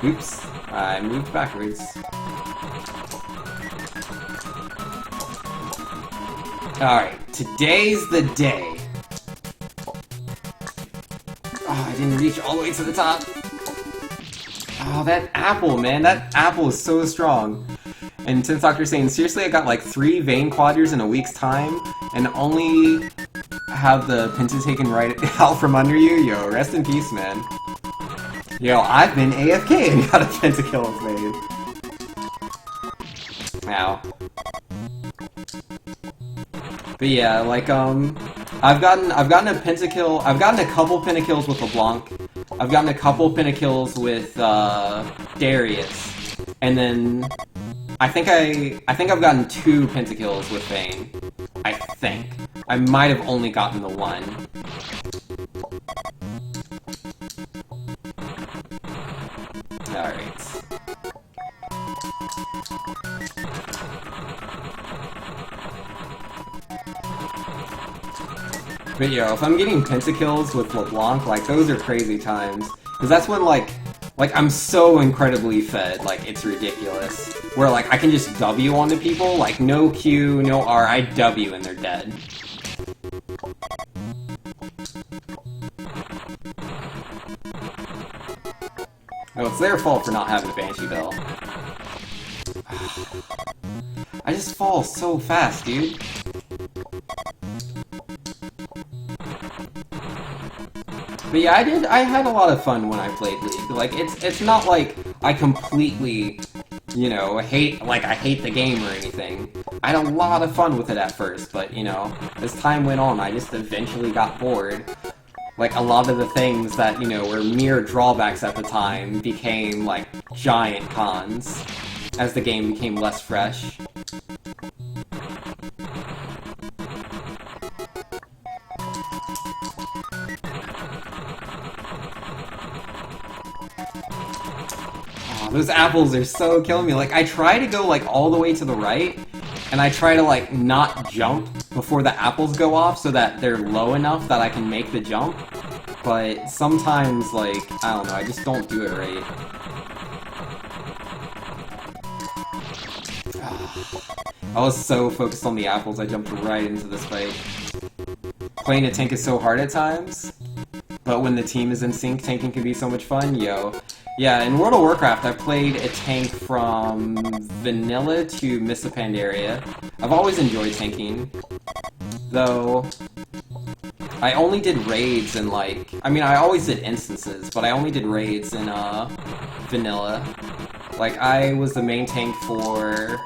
Oops, I moved backwards. Alright, today's the day. Oh, I didn't reach all the way to the top. Oh, that apple, man. That apple is so strong. And Tinth Doctor's saying, seriously, I got like 3 vein quaders in a week's time, and only have the Penta taken right out from under you? Yo, rest in peace, man. Yo, I've been AFK and got a pentakill made. Ow. But yeah, like, I've gotten a pentakill, I've gotten a couple pentakills with LeBlanc, I've gotten a couple pentakills with, Darius, and then, I think I've gotten 2 pentakills with Vayne. I think. I might have only gotten the 1. Alright. But yo, if I'm getting pentakills with LeBlanc, like, those are crazy times. Because that's when, like, I'm so incredibly fed, like, it's ridiculous. Where, like, I can just W onto people, like, no Q, no R, I W and they're dead. Oh, it's their fault for not having a Banshee Bell. I just fall so fast, dude. But yeah, I had a lot of fun when I played League. Like, it's not like I completely, you know, I hate the game or anything. I had a lot of fun with it at first, but, you know, as time went on, I just eventually got bored. Like, a lot of the things that, you know, were mere drawbacks at the time became, like, giant cons as the game became less fresh. Those apples are so killing me. Like, I try to go, like, all the way to the right, and I try to, like, not jump before the apples go off so that they're low enough that I can make the jump. But sometimes, like, I don't know, I just don't do it right. I was so focused on the apples, I jumped right into this fight. Playing a tank is so hard at times, but when the team is in sync, tanking can be so much fun, yo. Yeah, in World of Warcraft, I played a tank from Vanilla to Mists of Pandaria. I've always enjoyed tanking, though I only did raids in, like, I mean, I always did instances, but I only did raids in, Vanilla. Like, I was the main tank for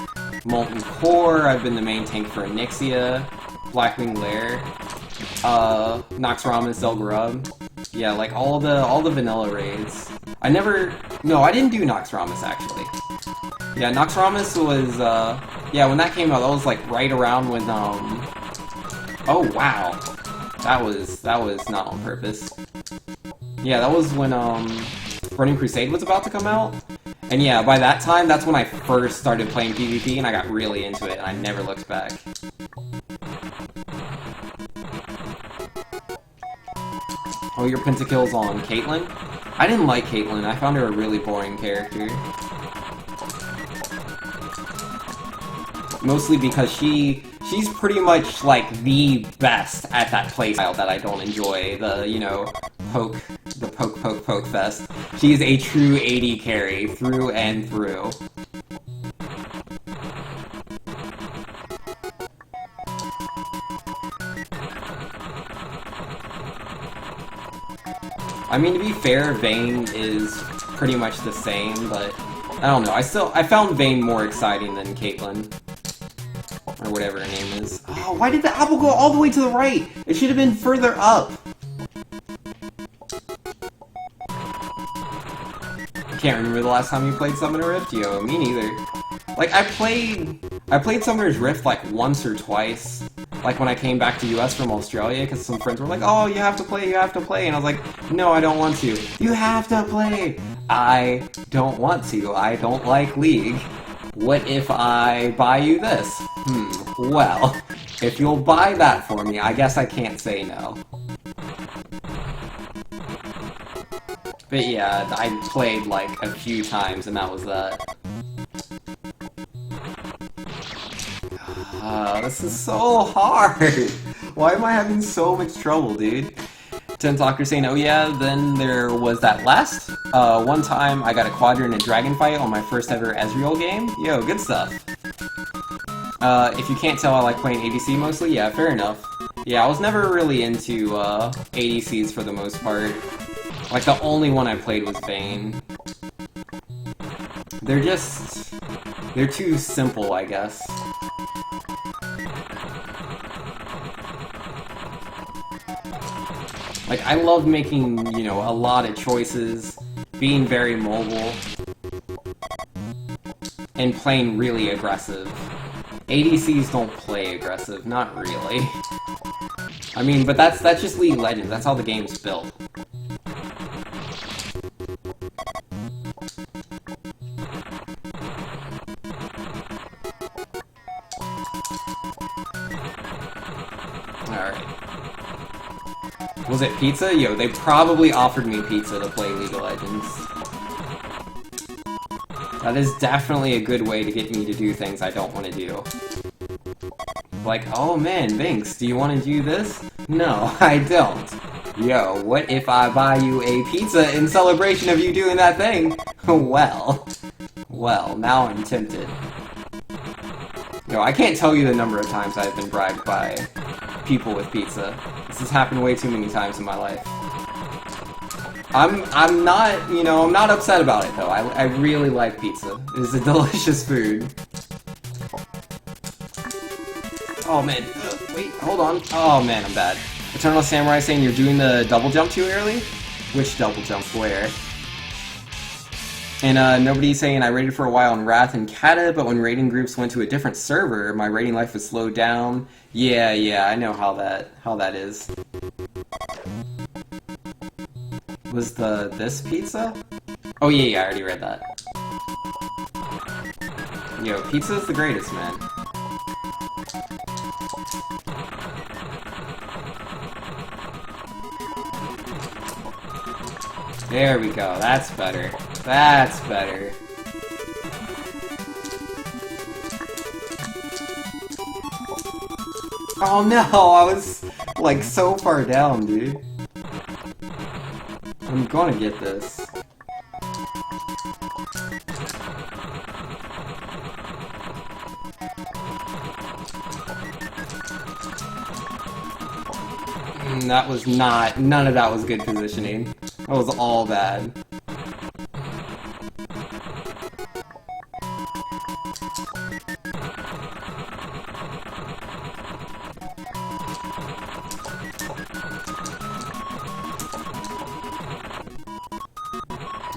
Molten Core, I've been the main tank for Onyxia, Blackwing Lair, Noxramas, Zel'Grub. Yeah, like, all the vanilla raids. I didn't do Noxramas, actually. Yeah, Noxramas was, yeah, when that came out, that was, like, right around when, oh, wow. That was not on purpose. Yeah, that was when, Burning Crusade was about to come out. And yeah, by that time, that's when I first started playing PvP, and I got really into it, and I never looked back. Oh, your pentakill's on Caitlyn? I didn't like Caitlyn. I found her a really boring character. Mostly because she's pretty much, like, the best at that playstyle that I don't enjoy. The, you know, poke fest. She is a true AD carry, through and through. I mean, to be fair, Vayne is pretty much the same, but I don't know. I found Vayne more exciting than Caitlyn. Or whatever her name is. Oh, why did the apple go all the way to the right? It should have been further up. I can't remember the last time you played Summoner Rift. Yo, me neither. Like, I played Summoner's Rift like once or twice. Like when I came back to US from Australia, because some friends were like, oh, you have to play, and I was like, no, I don't want to. You have to play! I don't want to. I don't like League. What if I buy you this? Well, if you'll buy that for me, I guess I can't say no. But yeah, I played like a few times and that was that. This is so hard. Why am I having so much trouble, dude? Tentalker saying, oh yeah, then there was that last one time I got a quadrant in a dragon fight on my first ever Ezreal game. Yo, good stuff. If you can't tell, I like playing ADC mostly. Yeah, fair enough. Yeah, I was never really into ADCs for the most part. Like, the only one I played was Vayne. They're too simple, I guess. Like, I love making, you know, a lot of choices, being very mobile, and playing really aggressive. ADCs don't play aggressive, not really. I mean, but that's just League of Legends, that's how the game's built. Alright. Was it pizza? Yo, they probably offered me pizza to play League of Legends. That is definitely a good way to get me to do things I don't want to do. Like, oh man, Vinx, do you want to do this? No, I don't. Yo, what if I buy you a pizza in celebration of you doing that thing? Well, now I'm tempted. Yo, I can't tell you the number of times I've been bribed by people with pizza. This has happened way too many times in my life. I'm not, you know, I'm not upset about it though. I really like pizza. It is a delicious food. Oh man, wait, hold on. Oh man, I'm bad. Eternal Samurai saying you're doing the double jump too early? Which double jump? Where? And nobody's saying I raided for a while on Wrath and Kata, but when raiding groups went to a different server, my raiding life was slowed down. Yeah, I know how that is. Was this pizza? Oh yeah, I already read that. Yo, pizza is the greatest, man. There we go, that's better. That's better. Oh no, I was like so far down, dude. I'm gonna get this. That was not, none of that was good positioning. That was all bad.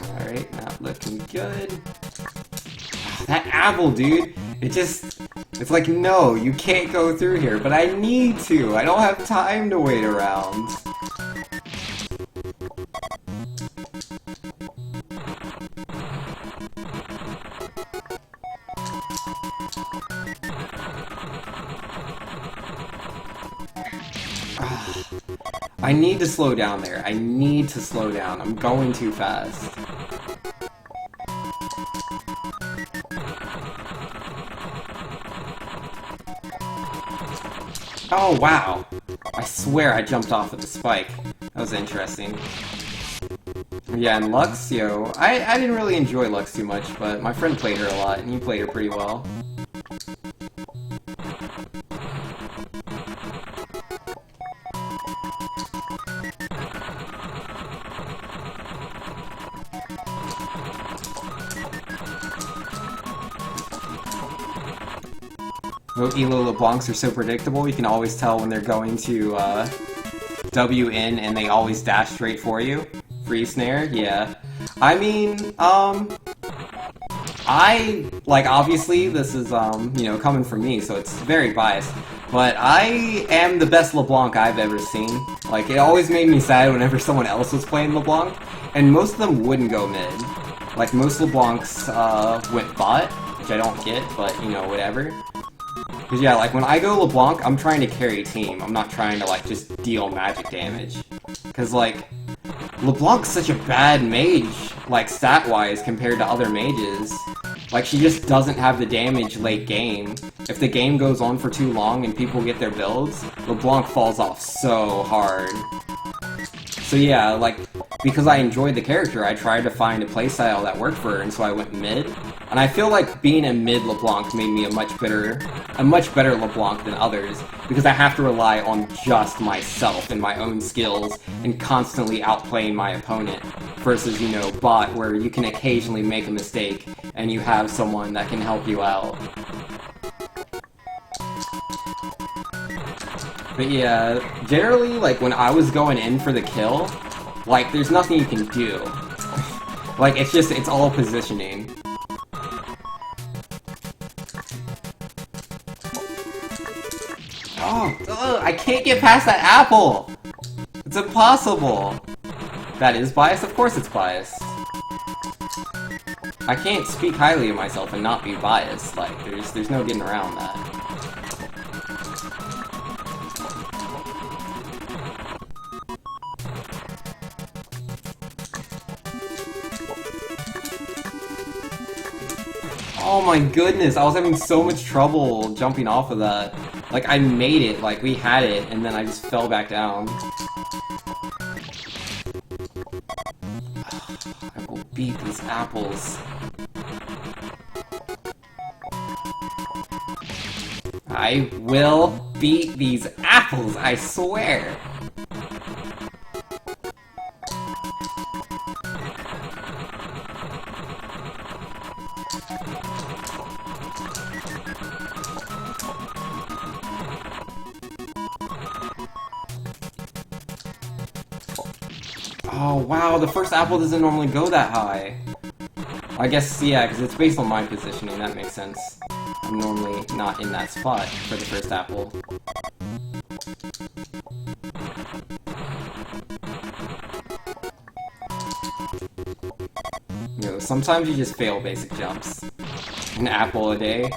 Alright, not looking good. That apple, dude! It's like, no, you can't go through here, but I need to! I don't have time to wait around. I need to slow down there. I need to slow down. I'm going too fast. Oh, wow. I swear I jumped off at the spike. That was interesting. Yeah, and Lux, yo, I didn't really enjoy Lux too much, but my friend played her a lot, and he played her pretty well. Elo LeBlancs are so predictable, you can always tell when they're going to W in and they always dash straight for you. Free snare, yeah. I mean, obviously this is, you know, coming from me, so it's very biased, but I am the best LeBlanc I've ever seen. Like, it always made me sad whenever someone else was playing LeBlanc, and most of them wouldn't go mid. Like, most LeBlancs, went bot, which I don't get, but, you know, whatever. Because yeah, like, when I go LeBlanc, I'm trying to carry team. I'm not trying to, like, just deal magic damage. Because, like, LeBlanc's such a bad mage, like, stat-wise, compared to other mages. Like, she just doesn't have the damage late game. if the game goes on for too long and people get their builds, LeBlanc falls off so hard. So yeah, like, because I enjoyed the character, I tried to find a playstyle that worked for her, and so I went mid. And I feel like being a mid LeBlanc made me a much better LeBlanc than others, because I have to rely on just myself and my own skills and constantly outplaying my opponent, versus, you know, bot, where you can occasionally make a mistake and you have someone that can help you out. But yeah, generally, like, when I was going in for the kill, like, there's nothing you can do. Like, it's all positioning. Oh, ugh, I can't get past that apple! It's impossible! That is biased? Of course it's biased. I can't speak highly of myself and not be biased. Like, there's no getting around that. Oh my goodness, I was having so much trouble jumping off of that. Like, I made it, like, we had it, and then I just fell back down. I will beat these apples. I will beat these apples, I swear! Oh wow, the first apple doesn't normally go that high. I guess, yeah, because it's based on my positioning, that makes sense. I'm normally not in that spot for the first apple. You know, sometimes you just fail basic jumps. An apple a day.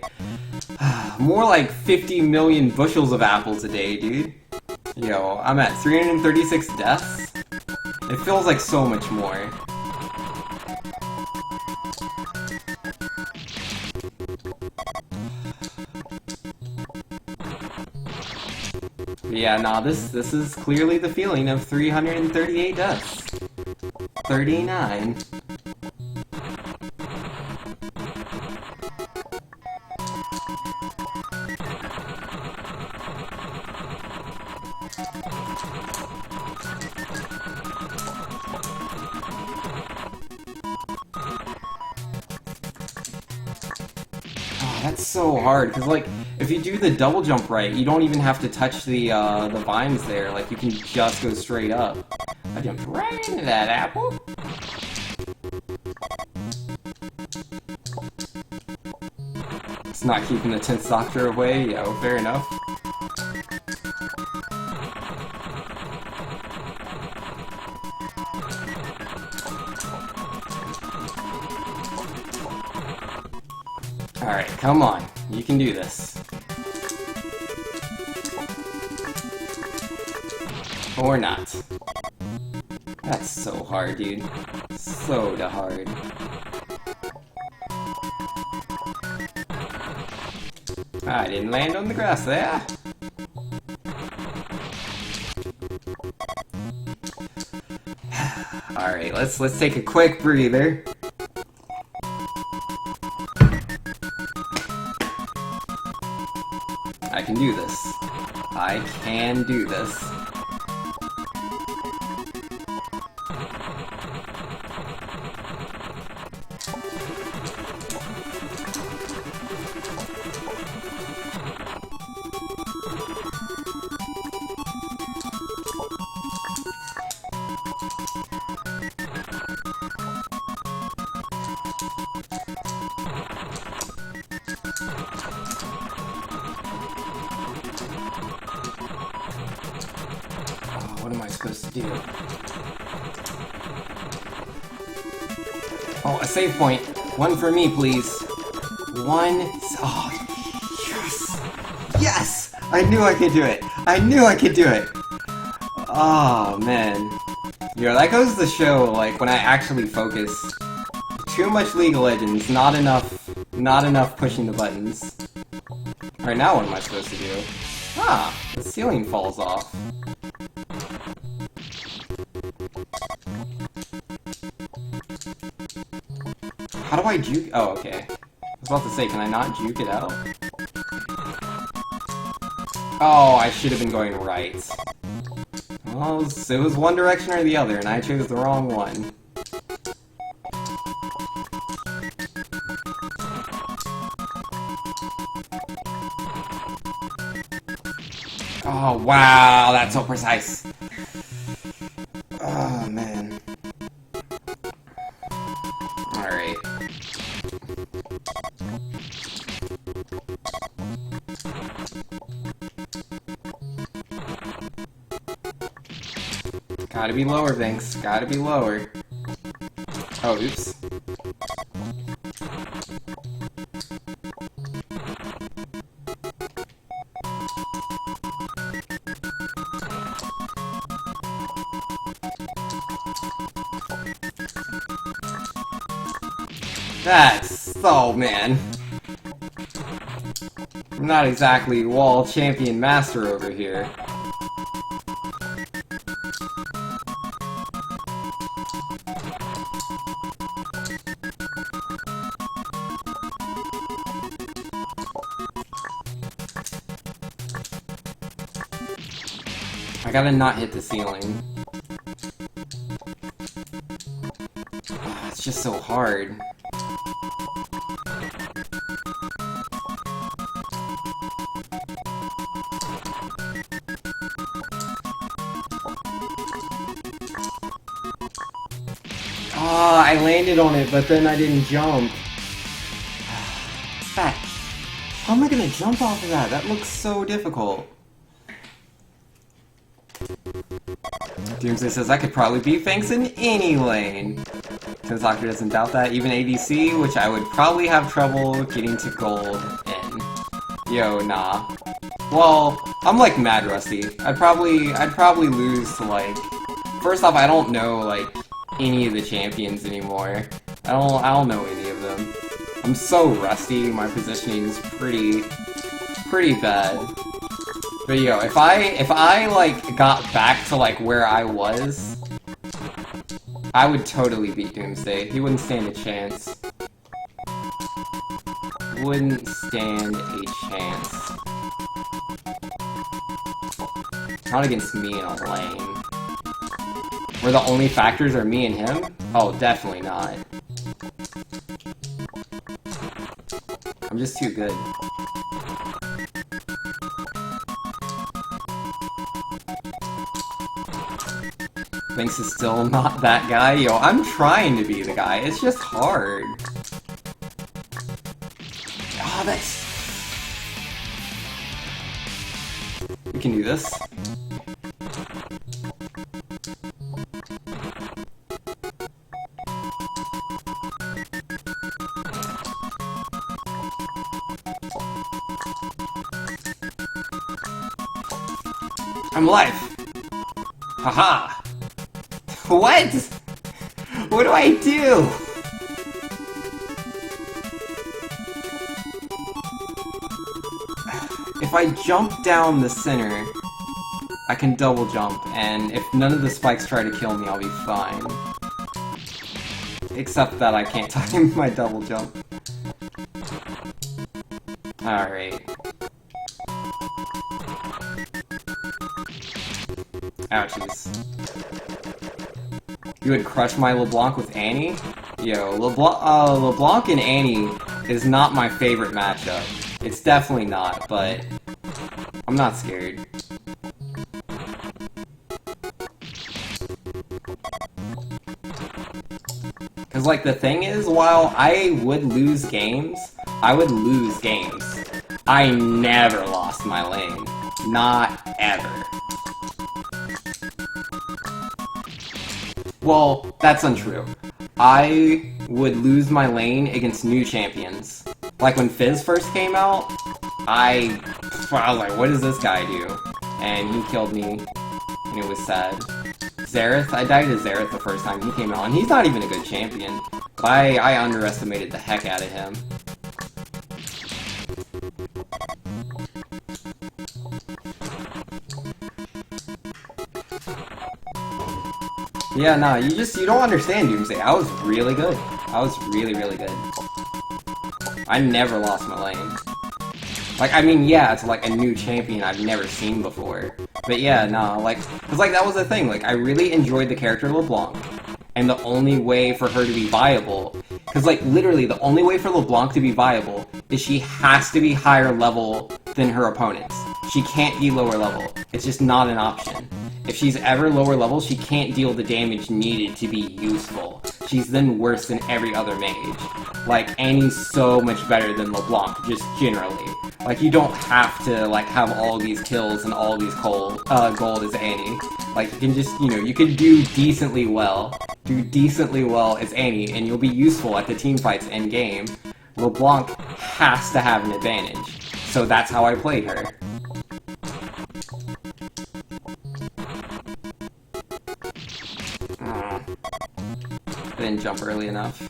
More like 50 million bushels of apples a day, dude. Yo, I'm at 336 deaths. It feels like so much more. Yeah, nah, this is clearly the feeling of 338 deaths. 39. That's so hard, because, like, if you do the double jump right, you don't even have to touch the vines there. Like, you can just go straight up. I jumped right into that apple. It's not keeping the 10th doctor away, yeah, fair enough. Alright, come on. You can do this. Or not. That's so hard, dude. So hard. I didn't land on the grass there. Alright, let's take a quick breather. I can do this. I can do this. What am I supposed to do? Oh, a save point. One for me, please. One. Oh, yes! Yes! I knew I could do it. I knew I could do it. Oh, man. Yo, that goes to show, like, when I actually focus. Too much League of Legends, not enough pushing the buttons. Alright, Alright, now what am I supposed to do? Ah, the ceiling falls off. How do I juke? Oh, okay. I was about to say, can I not juke it out? Oh, I should have been going right. Well, it was one direction or the other, and I chose the wrong one. Oh, wow, that's so precise. Oh, man. Alright. Gotta be lower, Vinks. Gotta be lower. Oh, oops. Oh, man. I'm not exactly wall champion master over here. I gotta not hit the ceiling. Oh, it's just so hard. Ah, I landed on it, but then I didn't jump. What's that? How am I gonna jump off of that? That looks so difficult. Doomsday says I could probably beat Fangs in any lane. Tensoccer doesn't doubt that. Even ADC, which I would probably have trouble getting to gold in. Yo, nah. Well, I'm like mad rusty. I'd probably lose to like. First off, I don't know like any of the champions anymore. I don't know any of them. I'm so rusty. My positioning is pretty bad. But yo, if I like got back to like where I was, I would totally beat Doomsday. He wouldn't stand a chance. Wouldn't stand a chance. Not against me in a lane. Where the only factors are me and him? Oh, definitely not. I'm just too good. Thanks is still not that guy. Yo, I'm trying to be the guy. It's just hard. Oh, that's... We can do this. I'm alive! Haha! What? What do I do? If I jump down the center, I can double jump, and if none of the spikes try to kill me, I'll be fine. Except that I can't time my double jump. Alright. Ouchies. You would crush my LeBlanc with Annie? Yo, LeBlanc and Annie is not my favorite matchup. It's definitely not, but I'm not scared. Cause like the thing is, while I would lose games, I never lost my lane. Not ever. Well, that's untrue. I would lose my lane against new champions. Like when Fizz first came out, I was like, what does this guy do? And he killed me, and it was sad. Xerath, I died to Xerath the first time he came out, and he's not even a good champion. But I underestimated the heck out of him. Yeah, nah, you don't understand Doomsday. I was really good. I was really, really good. I never lost my lane. Like, I mean, yeah, it's like a new champion I've never seen before. But yeah, nah, like, cause like that was the thing, like, I really enjoyed the character LeBlanc. And the only way for her to be viable, cause like, literally, the only way for LeBlanc to be viable is she has to be higher level than her opponents. She can't be lower level. It's just not an option. If she's ever lower level, she can't deal the damage needed to be useful. She's then worse than every other mage. Like, Annie's so much better than LeBlanc, just generally. Like, you don't have to, like, have all these kills and all these gold as Annie. Like, you can just, you know, you can do decently well. Do decently well as Annie, and you'll be useful at the teamfights end-game. LeBlanc has to have an advantage. So that's how I played her. I didn't jump early enough.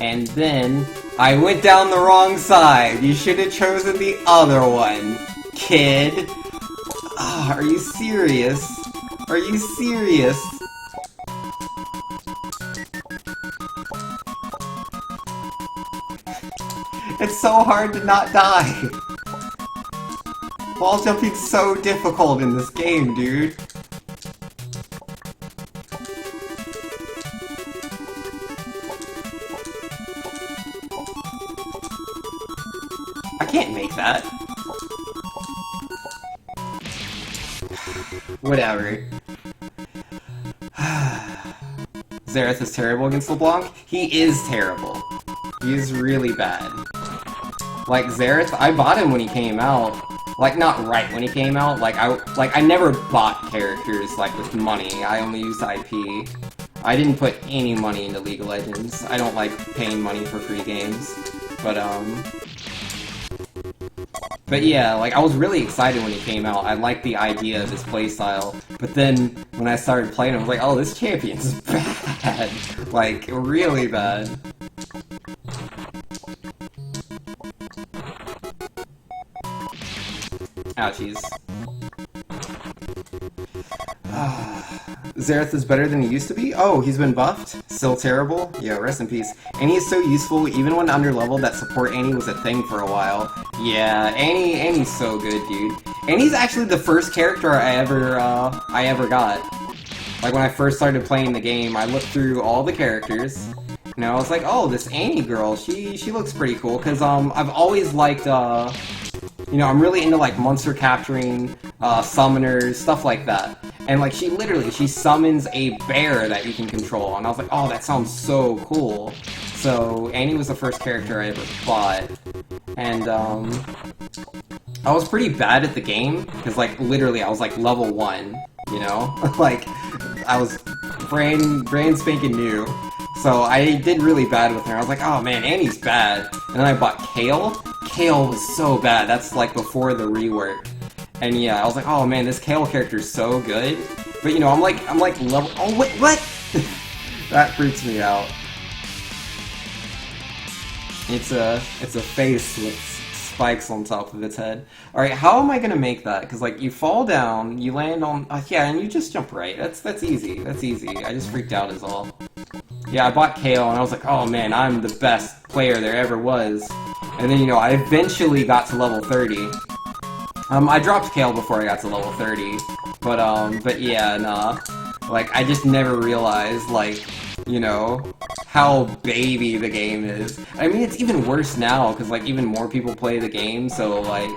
And then, I went down the wrong side. You should have chosen the other one, kid. Oh, are you serious? Are you serious? It's so hard to not die. Wall jumping's so difficult in this game, dude. I can't make that. Whatever. Xerath is terrible against LeBlanc? He is terrible. He is really bad. Like, Xerath, I bought him when he came out. Like, not right when he came out. Like, I never bought characters, like, with money. I only used IP. I didn't put any money into League of Legends. I don't like paying money for free games. But yeah, like, I was really excited when he came out. I liked the idea of his playstyle. But then, when I started playing him, I was like, oh, this champion's bad. Like, really bad. Ouchies. Xerath is better than he used to be? Oh, he's been buffed? Still terrible? Yeah, rest in peace. Annie is so useful, even when underleveled, that support Annie was a thing for a while. Yeah, Annie's so good, dude. Annie's actually the first character I ever got. Like, when I first started playing the game, I looked through all the characters, and I was like, oh, this Annie girl, she looks pretty cool, because, I've always liked, you know, I'm really into, like, monster capturing, summoners, stuff like that. And, like, she summons a bear that you can control, and I was like, oh, that sounds so cool. So, Annie was the first character I ever bought, and, I was pretty bad at the game, because, like, literally, I was, like, level 1, you know? Like, I was brand spanking new, so I did really bad with her. I was like, oh, man, Annie's bad. And then I bought Kale. Kale was so bad. That's, like, before the rework. And yeah, I was like, oh man, this Kale character is so good. But you know, I'm like level. Oh wait, what? That freaks me out. It's a face with spikes on top of its head. All right, how am I gonna make that? Because like you fall down, you land on yeah, and you just jump right. That's easy. That's easy. I just freaked out is all. Yeah, I bought Kale and I was like, oh man, I'm the best player there ever was. And then you know, I eventually got to level 30. I dropped Kale before I got to level 30, but yeah, nah. Like, I just never realized, like, you know, how baby the game is. I mean, it's even worse now, because, like, even more people play the game, so, like,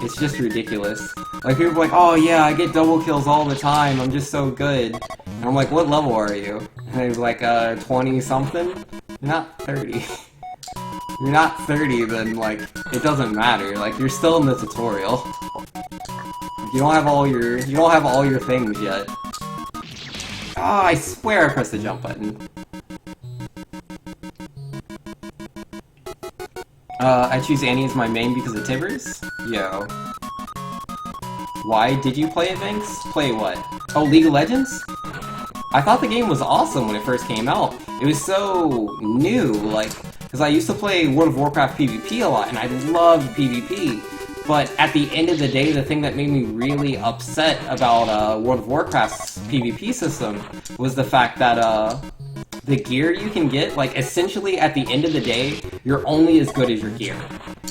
it's just ridiculous. Like, people are like, oh yeah, I get double kills all the time, I'm just so good. And I'm like, what level are you? And they're like, 20-something? You're not 30. You're not 30, then, like, it doesn't matter. Like, you're still in the tutorial. You don't have all your things yet. Oh, I swear I pressed the jump button. I choose Annie as my main because of Tibbers? Yo. Why did you play it, Vinx? Play what? Oh, League of Legends? I thought the game was awesome when it first came out. It was so new, like, because I used to play World of Warcraft PvP a lot, and I loved PvP. But at the end of the day, the thing that made me really upset about World of Warcraft's PvP system was the fact that the gear you can get, like, essentially at the end of the day, you're only as good as your gear.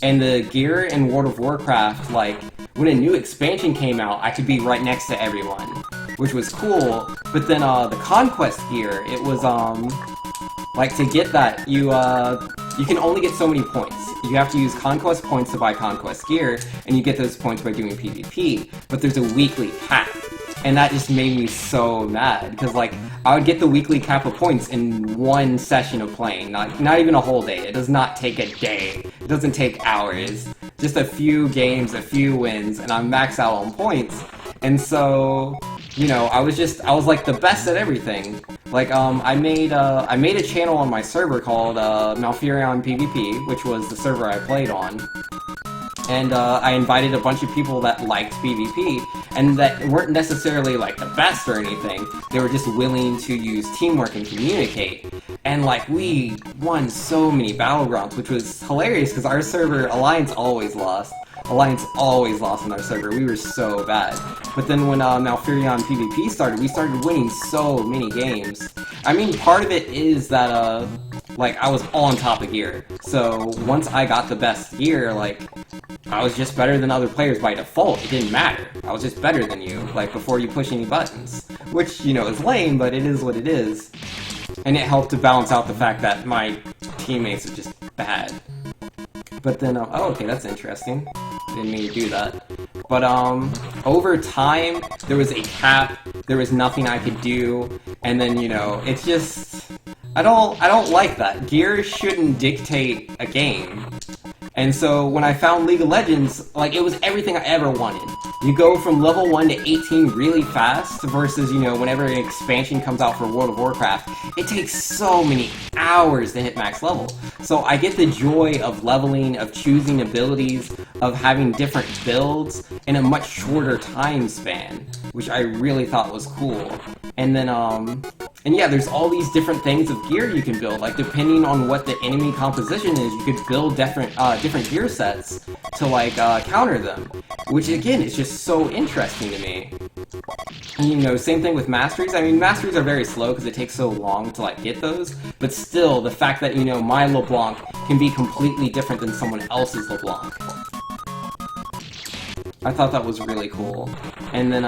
And the gear in World of Warcraft, like, when a new expansion came out, I could be right next to everyone, which was cool. But then the Conquest gear, it was, like, to get that, you can only get so many points. You have to use Conquest points to buy Conquest gear, and you get those points by doing PvP, but there's a weekly cap. And that just made me so mad, because, like, I would get the weekly cap of points in one session of playing, not even a whole day. It does not take a day. It doesn't take hours. Just a few games, a few wins, and I'm maxed out on points. And so, you know, I was like the best at everything. Like, I made a channel on my server called Malfurion PvP, which was the server I played on. And I invited a bunch of people that liked PvP, and that weren't necessarily, like, the best or anything. They were just willing to use teamwork and communicate. And, like, we won so many Battlegrounds, which was hilarious, because our server, Alliance always lost. Alliance always lost on our server. We were so bad. But then when Malfurion PvP started, we started winning so many games. I mean, part of it is that, like, I was on top of gear. So once I got the best gear, like, I was just better than other players by default. It didn't matter. I was just better than you, like, before you push any buttons. Which, you know, is lame, but it is what it is. And it helped to balance out the fact that my teammates are just bad. But then, oh, okay, that's interesting. Didn't mean to do that. But, over time, there was a cap, there was nothing I could do, and then, you know, it's just... I don't like that. Gear shouldn't dictate a game. And so when I found League of Legends, like, it was everything I ever wanted. You go from level 1 to 18 really fast versus, you know, whenever an expansion comes out for World of Warcraft, it takes so many hours to hit max level. So I get the joy of leveling, of choosing abilities, of having different builds in a much shorter time span, which I really thought was cool. And then, and yeah, there's all these different things of gear you can build. Like, depending on what the enemy composition is, you could build different gear sets to, like, counter them. Which, again, is just so interesting to me. And, you know, same thing with Masteries. I mean, Masteries are very slow because it takes so long to, like, get those. But still, the fact that, you know, my LeBlanc can be completely different than someone else's LeBlanc. I thought that was really cool. And then,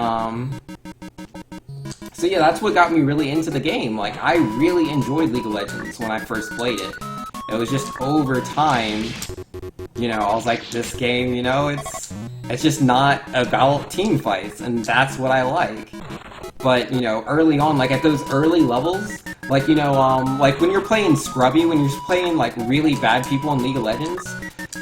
so yeah, that's what got me really into the game. Like, I really enjoyed League of Legends when I first played it. It was just over time, you know, I was like, this game, you know, it's just not about team fights, and that's what I like. But, you know, early on, like, at those early levels, like, you know, like, when you're playing Scrubby, when you're playing, like, really bad people in League of Legends,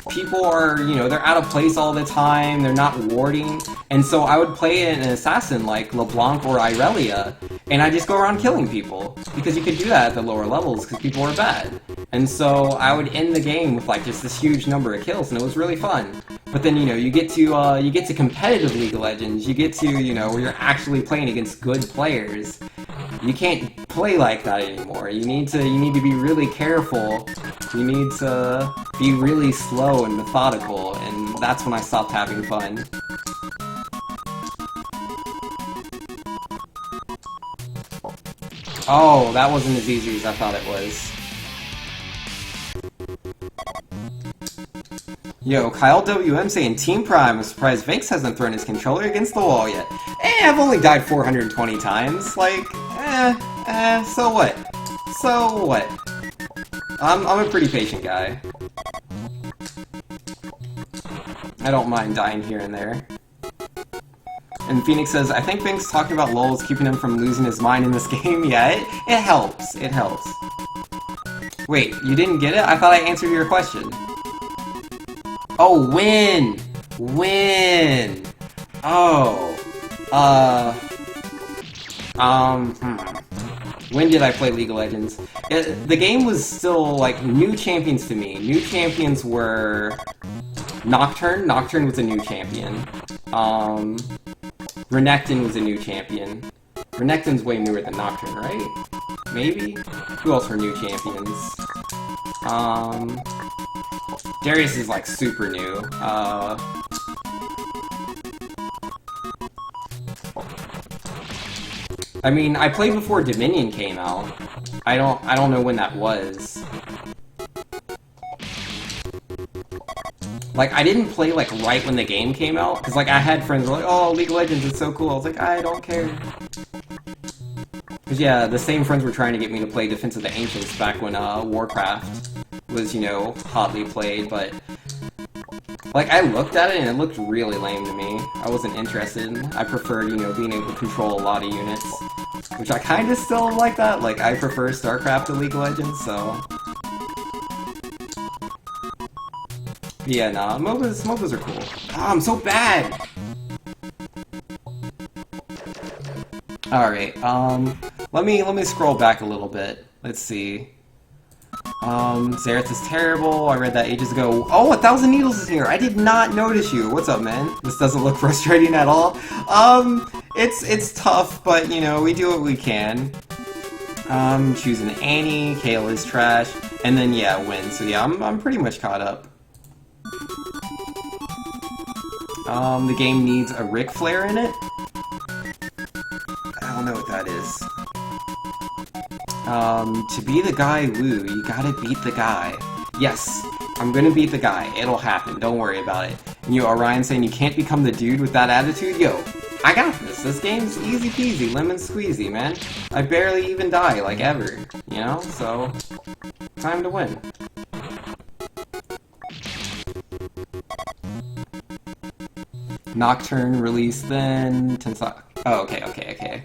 people are, you know, they're out of place all the time, they're not warding, and so I would play an assassin like LeBlanc or Irelia, and I just go around killing people, because you could do that at the lower levels, because people are bad. And so I would end the game with, like, just this huge number of kills, and it was really fun. But then, you know, you get to competitive League of Legends, you get to, you know, where you're actually playing against good players. You can't play like that anymore. You need to be really careful. You need to be really slow and methodical, and that's when I stopped having fun. Oh, that wasn't as easy as I thought it was. Yo, Kyle WM saying Team Prime, I'm surprised Vinx hasn't thrown his controller against the wall yet. I've only died 420 times. Like, so what? So what? I'm a pretty patient guy. I don't mind dying here and there. And Phoenix says, I think Vinx talking about LOL is keeping him from losing his mind in this game. Yeah, it helps. It helps. Wait, you didn't get it? I thought I answered your question. Oh, win! Win! Oh. When did I play League of Legends? The game was still, like, new champions to me. New champions were Nocturne. Nocturne was a new champion. Renekton was a new champion. Renekton's way newer than Nocturne, right? Maybe? Who else were new champions? Darius is like super new. I mean, I played before Dominion came out. I don't know when that was. Like, I didn't play, like, right when the game came out, because, like, I had friends who were like, oh, League of Legends is so cool. I was like, I don't care. Because, yeah, the same friends were trying to get me to play Defense of the Ancients back when, Warcraft was, you know, hotly played, but... Like, I looked at it and it looked really lame to me. I wasn't interested. I preferred, you know, being able to control a lot of units. Which I kind of still like that. Like, I prefer StarCraft to League of Legends, so... Yeah, nah, MOBAs are cool. Ah, I'm so bad! Alright, let me scroll back a little bit. Let's see. Xerath is terrible. I read that ages ago. Oh, 1,000 Needles is here! I did not notice you! What's up, man? This doesn't look frustrating at all. It's tough, but, you know, we do what we can. Choosing Annie, Kale is trash, and then, yeah, win. So, yeah, I'm pretty much caught up. The game needs a Ric Flair in it. I don't know what that is. To be the guy, Woo, you gotta beat the guy. Yes, I'm gonna beat the guy. It'll happen. Don't worry about it. And you, Orion, saying you can't become the dude with that attitude? Yo, I got this. This game's easy peasy, lemon squeezy, man. I barely even die, like, ever. You know? So, time to win. Nocturne release then... Oh, okay.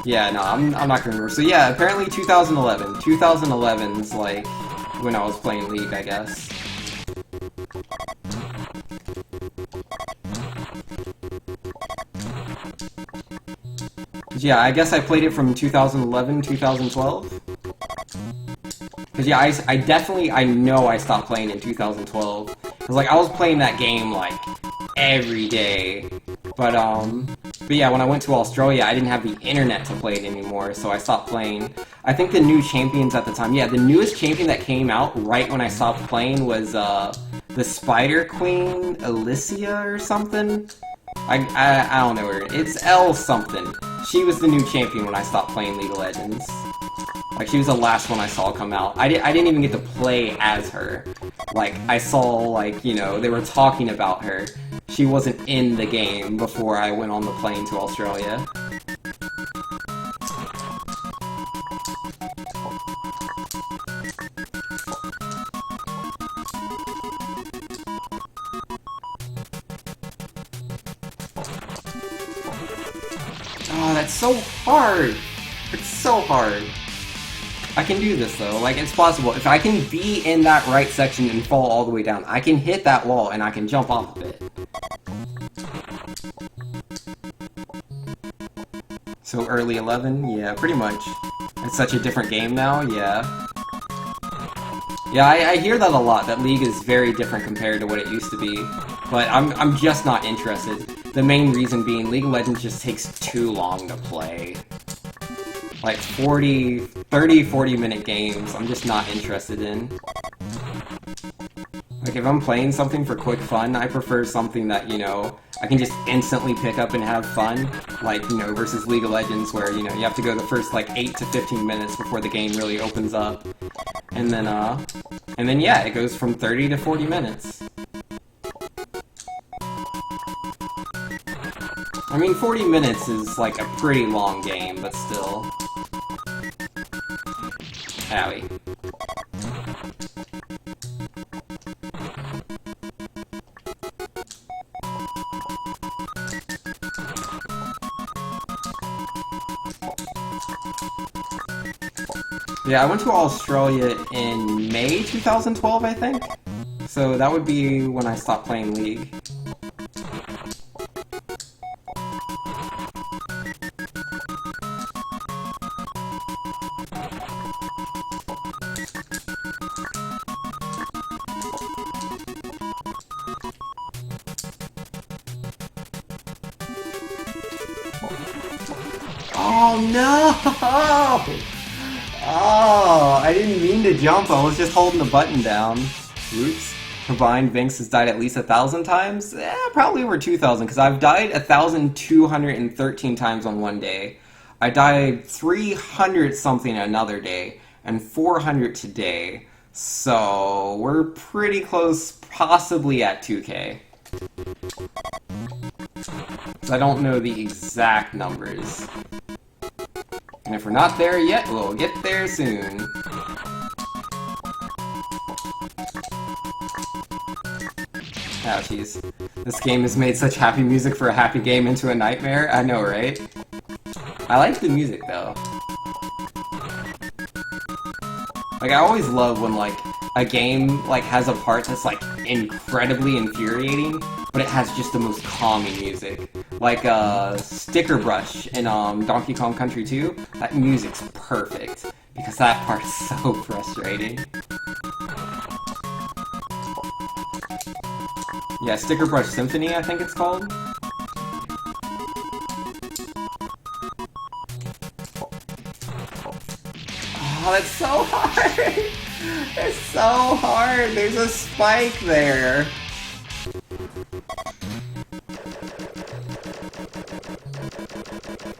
Yeah, no, I'm not gonna remember. So yeah, apparently 2011. 2011's like when I was playing League, I guess. Yeah, I guess I played it from 2011, 2012. Cause yeah, I know I stopped playing in 2012. Cause like I was playing that game like every day. But yeah, when I went to Australia, I didn't have the internet to play it anymore, so I stopped playing. I think the new champions at the time, yeah, the newest champion that came out right when I stopped playing was, the Spider Queen, Alicia or something? I don't know her. It's L something. She was the new champion when I stopped playing League of Legends. Like, she was the last one I saw come out. I didn't even get to play as her. Like, I saw, like, you know, they were talking about her. She wasn't in the game before I went on the plane to Australia. Oh, that's so hard! It's so hard. I can do this though, like it's possible. If I can be in that right section and fall all the way down, I can hit that wall and I can jump off of it. So early 11? Yeah, pretty much. It's such a different game now, yeah. Yeah, I hear that a lot, that League is very different compared to what it used to be. But I'm just not interested. The main reason being, League of Legends just takes too long to play. Like 30, 40 minute games, I'm just not interested in. Like if I'm playing something for quick fun, I prefer something that, you know, I can just instantly pick up and have fun. Like, you know, versus League of Legends where, you know, you have to go the first like 8 to 15 minutes before the game really opens up. And then yeah, it goes from 30 to 40 minutes. I mean, 40 minutes is like a pretty long game, but still. Owie. Yeah, I went to Australia in May 2012, I think. So that would be when I stopped playing League. Oh no! Oh, I didn't mean to jump. I was just holding the button down. Oops. Combined, Vinx has died at least 1,000 times? Probably over 2,000, because I've died 1,213 times on one day. I died 300 something another day, and 400 today. So, we're pretty close, possibly at 2K. So I don't know the exact numbers. And if we're not there yet, we'll get there soon. Ouchies. This game has made such happy music for a happy game into a nightmare. I know, right? I like the music, though. Like, I always love when, like, a game, like, has a part that's, like, incredibly infuriating, but it has just the most calming music. Like, Sticker Brush in, Donkey Kong Country 2, that music's perfect, because that part's so frustrating. Yeah, Sticker Brush Symphony, I think it's called. Oh, that's so hard! It's so hard! There's a spike there!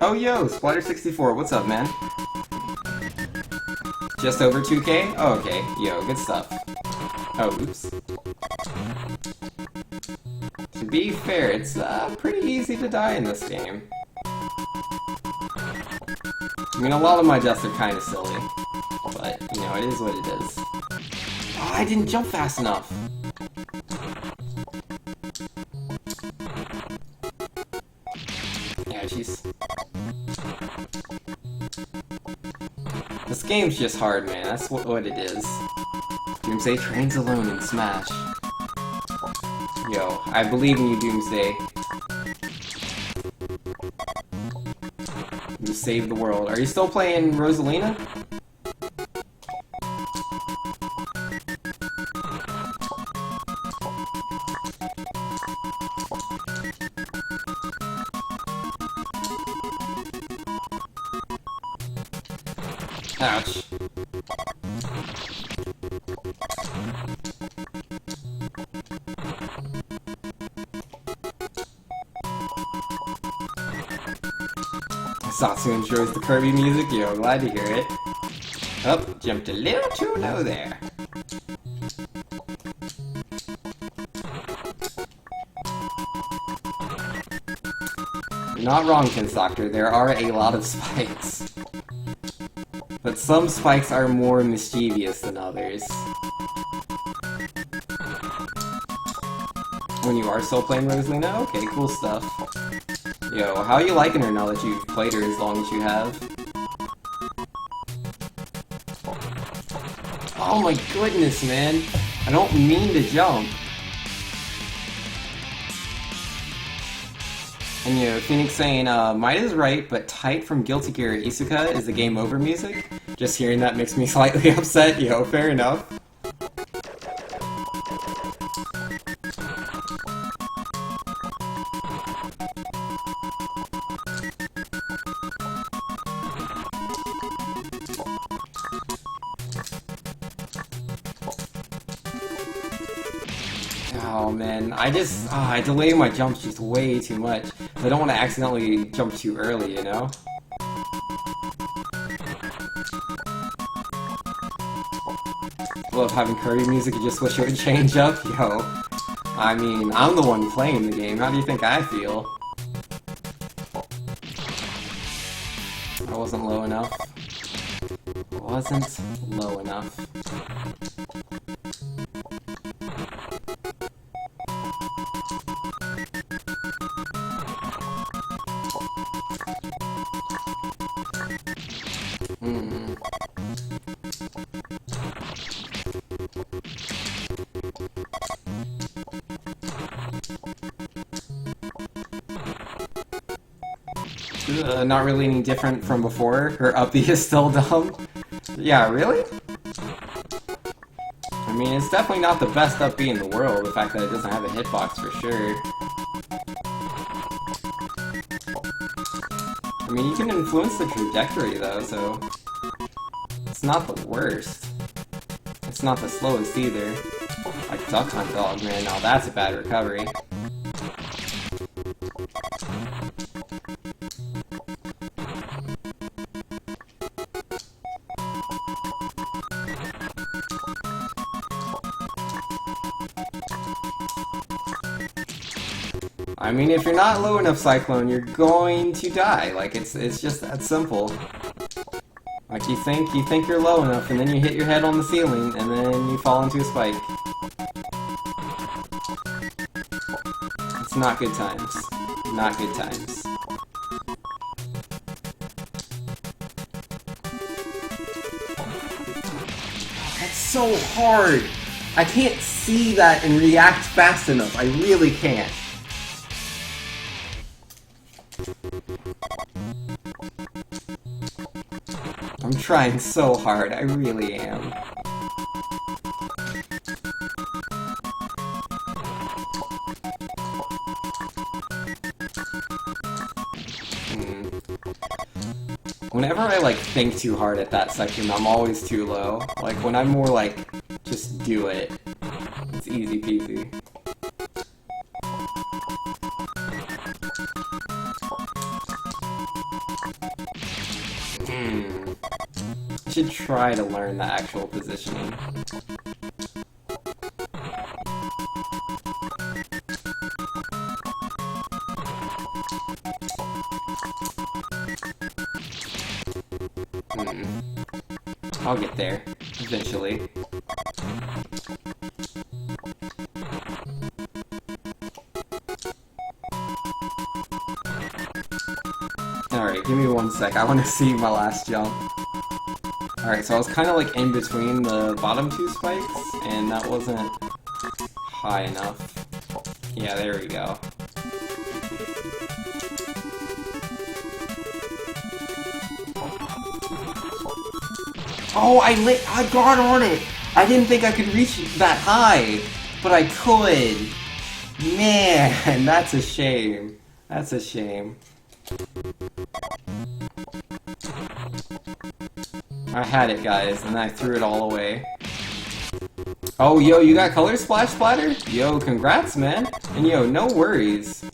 Oh yo, Splatter64, what's up, man? Just over 2K? Oh, okay. Yo, good stuff. Oh, oops. To be fair, it's pretty easy to die in this game. I mean, a lot of my deaths are kind of silly, but, you know, it is what it is. Oh, I didn't jump fast enough! Yeah, jeez. This game's just hard, man. That's what it is. Doomsday trains alone in Smash. Yo, I believe in you, Doomsday. You saved the world. Are you still playing Rosalina? Ouch. Satsu enjoys the Kirby music. Yo, glad to hear it. Oh, jumped a little too low there. You're not wrong, Kins Doctor. There are a lot of spikes. But some spikes are more mischievous than others. When you are still playing Rosalina? Okay, cool stuff. Yo, how are you liking her now that you've played her as long as you have? Oh my goodness, man! I don't mean to jump. And yo, Phoenix saying, Might is right, but Tight from Guilty Gear Isuka is the game over music? Just hearing that makes me slightly upset. Yo, fair enough. Oh man, I delay my jumps just way too much. I don't want to accidentally jump too early, you know? Love having Kirby music, you just wish it would change up, yo. I mean, I'm the one playing the game, how do you think I feel? I wasn't low enough. Wasn't low enough. Not really any different from before. Her up B is still dumb. Yeah, really? I mean, it's definitely not the best up B in the world, the fact that it doesn't have a hitbox for sure. I mean, you can influence the trajectory though, so it's not the worst. It's not the slowest either. Like Duck Hunt Dog, man, now that's a bad recovery. I mean, if you're not low enough, Cyclone, you're going to die. Like, it's just that simple. Like, you think you're low enough, and then you hit your head on the ceiling, and then you fall into a spike. It's not good times. Not good times. That's so hard! I can't see that and react fast enough. I really can't. I'm trying so hard, I really am. Whenever I, like, think too hard at that section, I'm always too low. Like, when I'm more like, just do it, it's easy peasy. I should try to learn the actual positioning. I'll get there, eventually. Alright, give me 1 sec, I want to see my last jump. Alright, so I was kind of like in between the bottom two spikes, and that wasn't high enough. Yeah, there we go. Oh, I got on it! I didn't think I could reach that high, but I could! Man, that's a shame. That's a shame. I had it, guys, and I threw it all away. Oh, yo, you got color splash splatter? Yo, congrats, man. And yo, no worries.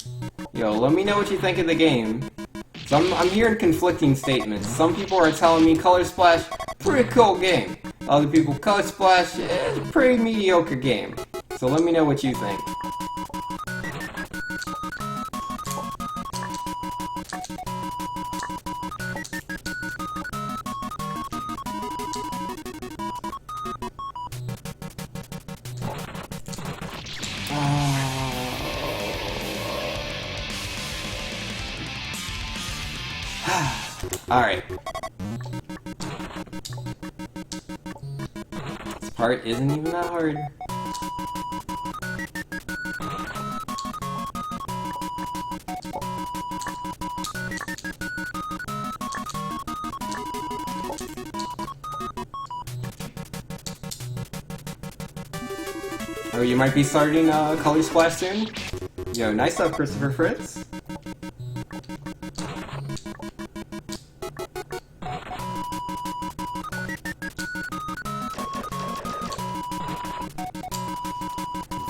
Yo, let me know what you think of the game. So I'm hearing conflicting statements. Some people are telling me Color Splash, pretty cool game. Other people, Color Splash, pretty mediocre game. So let me know what you think. Alright. This part isn't even that hard. Oh, you might be starting Color Splash soon? Yo, nice up, Christopher Fritz.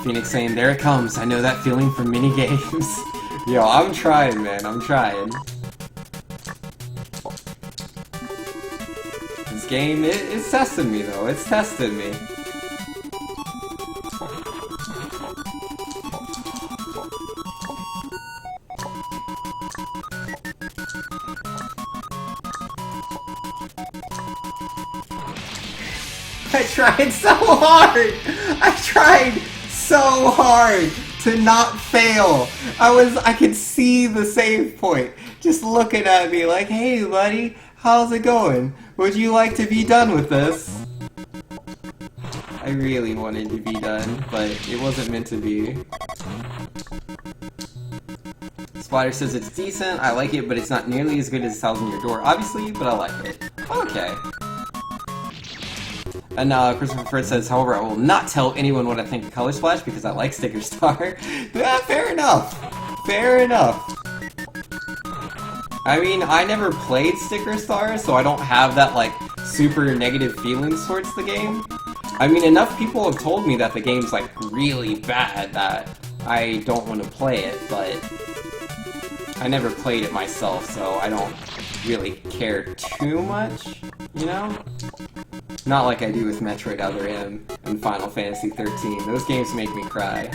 Phoenix saying, there it comes, I know that feeling from mini games. Yo, I'm trying, man, I'm trying. This game, it's testing me, though, it's testing me. I tried so hard! I tried so hard to not fail. I could see the save point just looking at me like, hey buddy, how's it going? Would you like to be done with this? I really wanted to be done, but it wasn't meant to be. Splatter says it's decent, I like it, but it's not nearly as good as Thousand Year Door, obviously, but I like it. Okay. And Christopher Fritz says, however, I will not tell anyone what I think of Color Splash because I like Sticker Star. Yeah, fair enough. Fair enough. I mean, I never played Sticker Star, so I don't have that, like, super negative feelings towards the game. I mean, enough people have told me that the game's, like, really bad that I don't want to play it, but I never played it myself, so I don't really care too much, you know? Not like I do with Metroid Other M and Final Fantasy 13. Those games make me cry.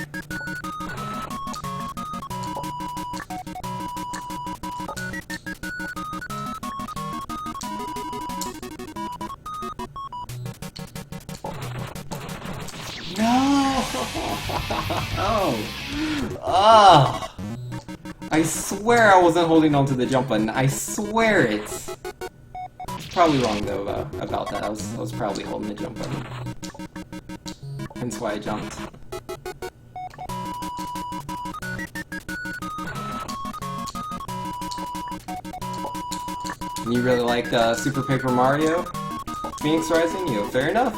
No! Oh! I swear I wasn't holding on to the jump button. I swear it. Probably wrong though about that. I was probably holding the jump button. Hence why I jumped. You really like Super Paper Mario? Phoenix Rising? Fair enough.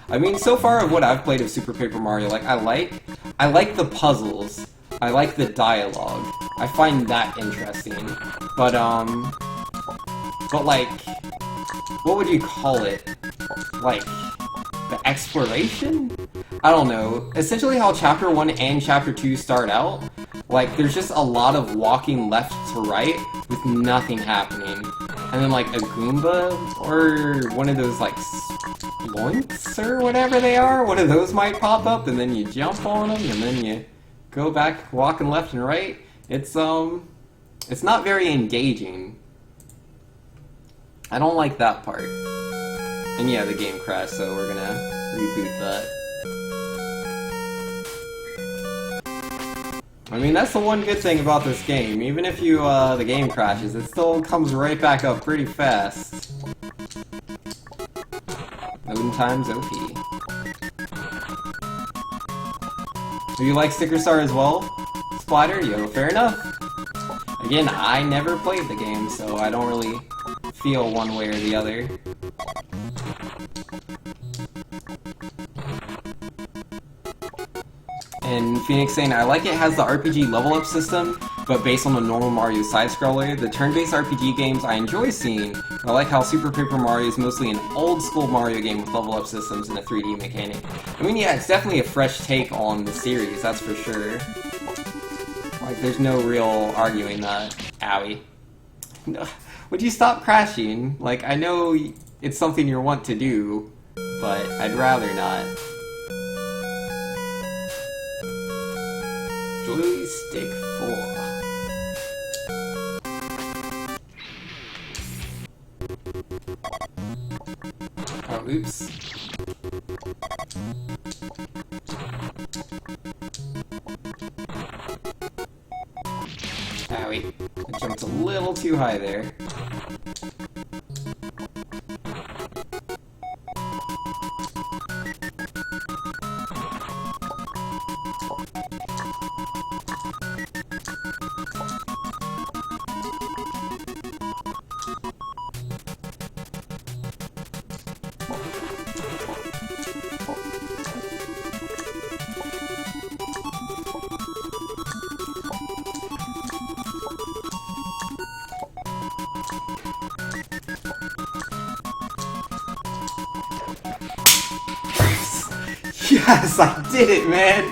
I mean, so far of what I've played of Super Paper Mario, like I like the puzzles. I like the dialogue. I find that interesting. But like, what would you call it? Like, the exploration? I don't know. Essentially how Chapter 1 and Chapter 2 start out, like, there's just a lot of walking left to right with nothing happening. And then, like, a Goomba, or one of those, like, Sploinks, or whatever they are, one of those might pop up, and then you jump on them, and then you go back walking left and right. It's not very engaging. I don't like that part. And yeah, the game crashed, so we're gonna reboot that. I mean, that's the one good thing about this game. Even if the game crashes, it still comes right back up pretty fast. Loading time's OP. Do you like Sticker Star as well? Splatter? Fair enough. Again, I never played the game, so I don't really feel one way or the other. And Phoenix saying, I like it has the RPG level up system, but based on the normal Mario side-scroller. The turn-based RPG games I enjoy seeing, but I like how Super Paper Mario is mostly an old-school Mario game with level up systems and a 3D mechanic. I mean, yeah, it's definitely a fresh take on the series, that's for sure. Like, there's no real arguing that. Owie. No. Would you stop crashing? Like, I know it's something you want to do, but I'd rather not. Joystick 4. Oh, oops. Owie. I jumped a little too high there. Yes, I did it, man!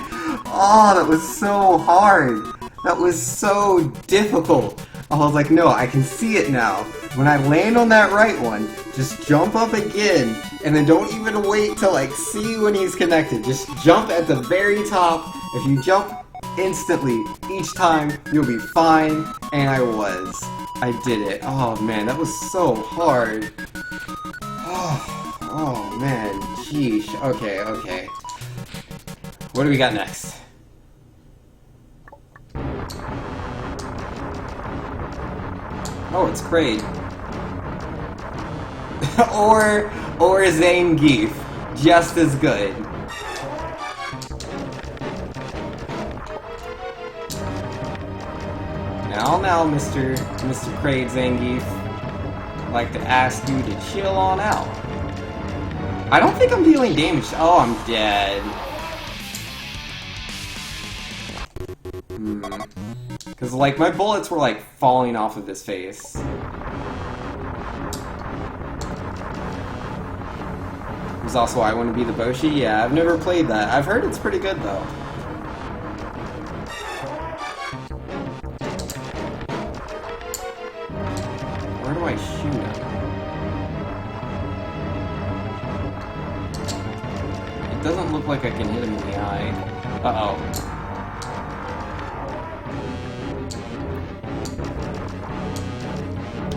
Oh, that was so hard. That was so difficult. I was like, no, I can see it now. When I land on that right one, just jump up again, and then don't even wait to like see when he's connected. Just jump at the very top. If you jump instantly each time, you'll be fine. And I was. I did it. Oh man, that was so hard. Oh man, sheesh. Okay. What do we got next? Oh, it's Kraid. or Zangief. Just as good. Now, Mr. Kraid Zangief. I'd like to ask you to chill on out. I don't think I'm dealing damage. Oh, I'm dead. Because, like, my bullets were, like, falling off of his face. There's also I Want to Be the Boshi. Yeah, I've never played that. I've heard it's pretty good, though. Where do I shoot him? It doesn't look like I can hit him in the eye. Uh-oh.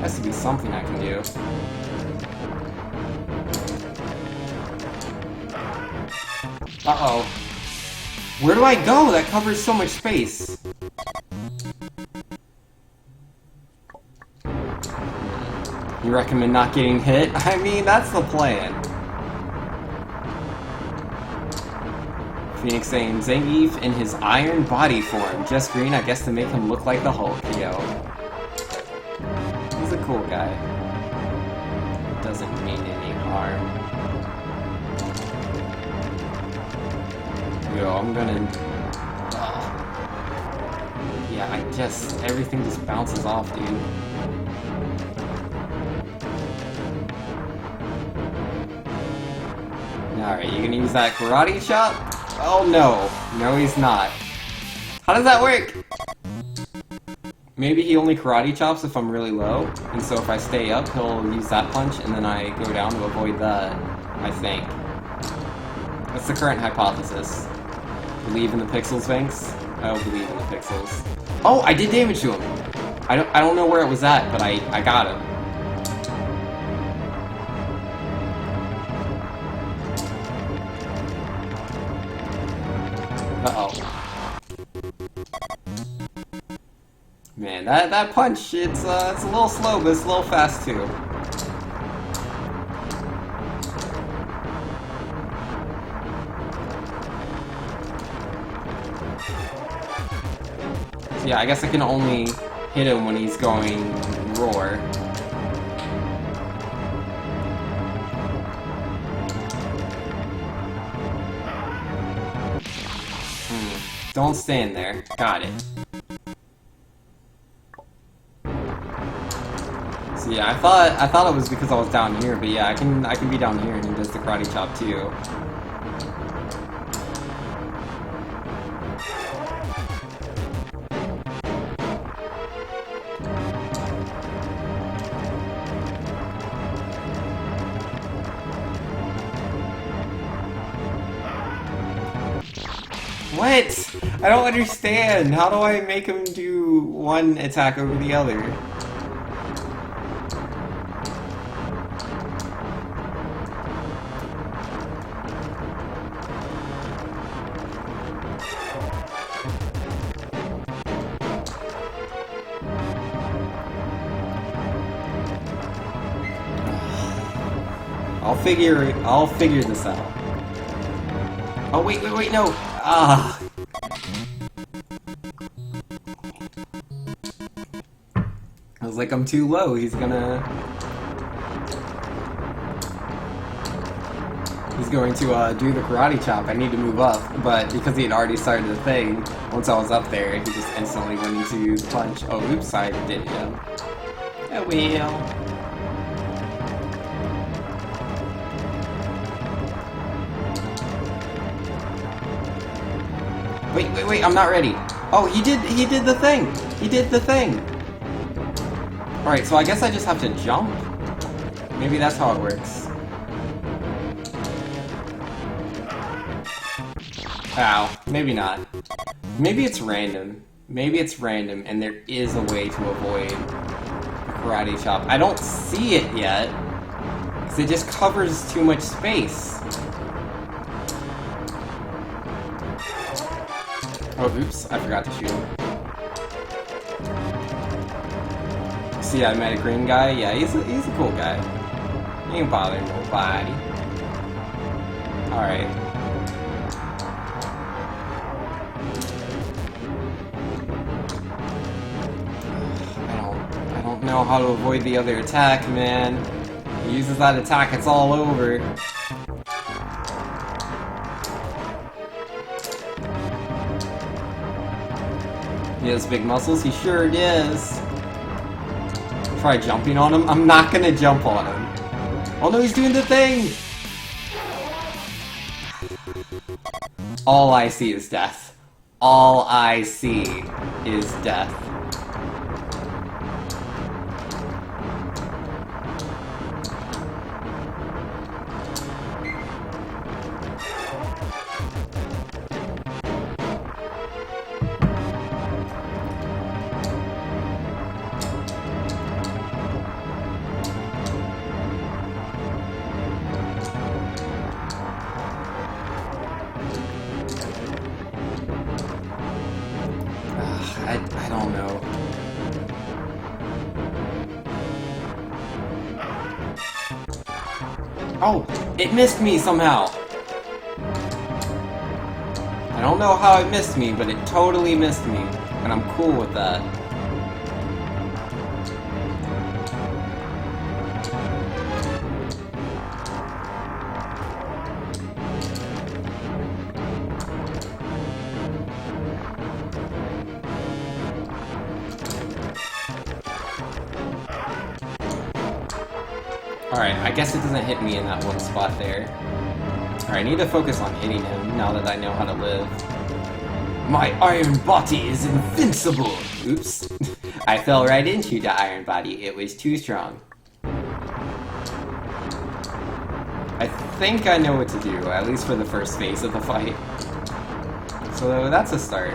Has to be something I can do. Uh-oh. Where do I go? That covers so much space. You recommend not getting hit? I mean, that's the plan. Phoenix saying, Zangief in his iron body form. Just green, I guess, to make him look like the Hulk, yo. He's a cool guy. Doesn't mean any harm. Yo, I'm gonna... Yeah, everything just bounces off, dude. Alright, you gonna use that karate chop? Oh no. No, he's not. How does that work? Maybe he only karate chops if I'm really low, and so if I stay up, he'll use that punch, and then I go down to avoid that, I think. That's the current hypothesis. Believe in the pixels, Vinks? I don't believe in the pixels. Oh, I did damage to him! I don't know where it was at, but I got him. Uh-oh. Man, that punch, it's a little slow, but it's a little fast too. So yeah, I guess I can only hit him when he's going roar. Don't stand there. Got it. So yeah, I thought it was because I was down here, but yeah, I can be down here and he does the karate chop too. What? I don't understand. How do I make him do one attack over the other? I'll figure this out. Oh wait, no! Ah! I was like, I'm too low, he's going to do the karate chop. I need to move up, but because he had already started the thing, once I was up there, he just instantly went into the punch. Oh, oops, I did him. Oh well. Wait, I'm not ready. Oh, he did the thing! He did the thing! Alright, so I guess I just have to jump? Maybe that's how it works. Ow, maybe not. Maybe it's random. Maybe it's random, and there is a way to avoid a karate chop. I don't see it yet, because it just covers too much space. Oh, oops, I forgot to shoot him. See, I met a green guy. Yeah, he's a cool guy. He ain't bothering nobody. Alright. I don't know how to avoid the other attack, man. He uses that attack, it's all over. He has big muscles, he sure does. Try jumping on him? I'm not gonna jump on him. Oh no, he's doing the thing! All I see is death. All I see is death. I don't know. Oh, it missed me somehow. I don't know how it missed me, but it totally missed me, and I'm cool with that. Alright, I guess it doesn't hit me in that one spot there. Alright, I need to focus on hitting him now that I know how to live. My iron body is invincible! Oops. I fell right into the iron body. It was too strong. I think I know what to do, at least for the first phase of the fight. So that's a start.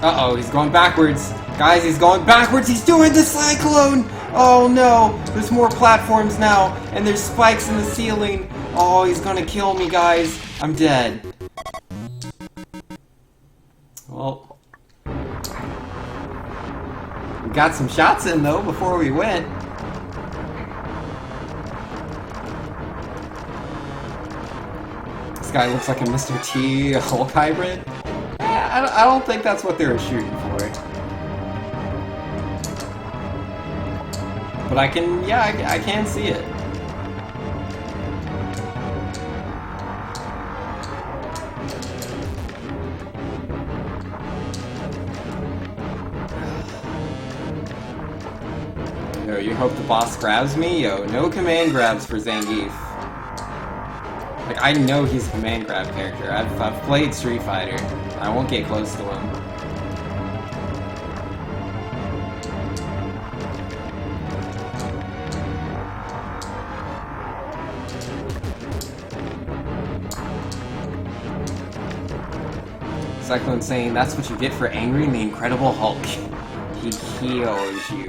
Uh-oh, he's going backwards. Guys, he's going backwards. He's doing the cyclone! Oh no, there's more platforms now, and there's spikes in the ceiling. Oh, he's gonna kill me, guys. I'm dead. Well, we got some shots in, though, before we went. This guy looks like a Mr. T Hulk hybrid. I don't think that's what they were shooting for. But I can, yeah, I can see it. Yo, you hope the boss grabs me? Yo, no command grabs for Zangief. Like, I know he's a command grab character. I've played Street Fighter. I won't get close to him. Cyclone saying, that's what you get for angering the Incredible Hulk. He heals you.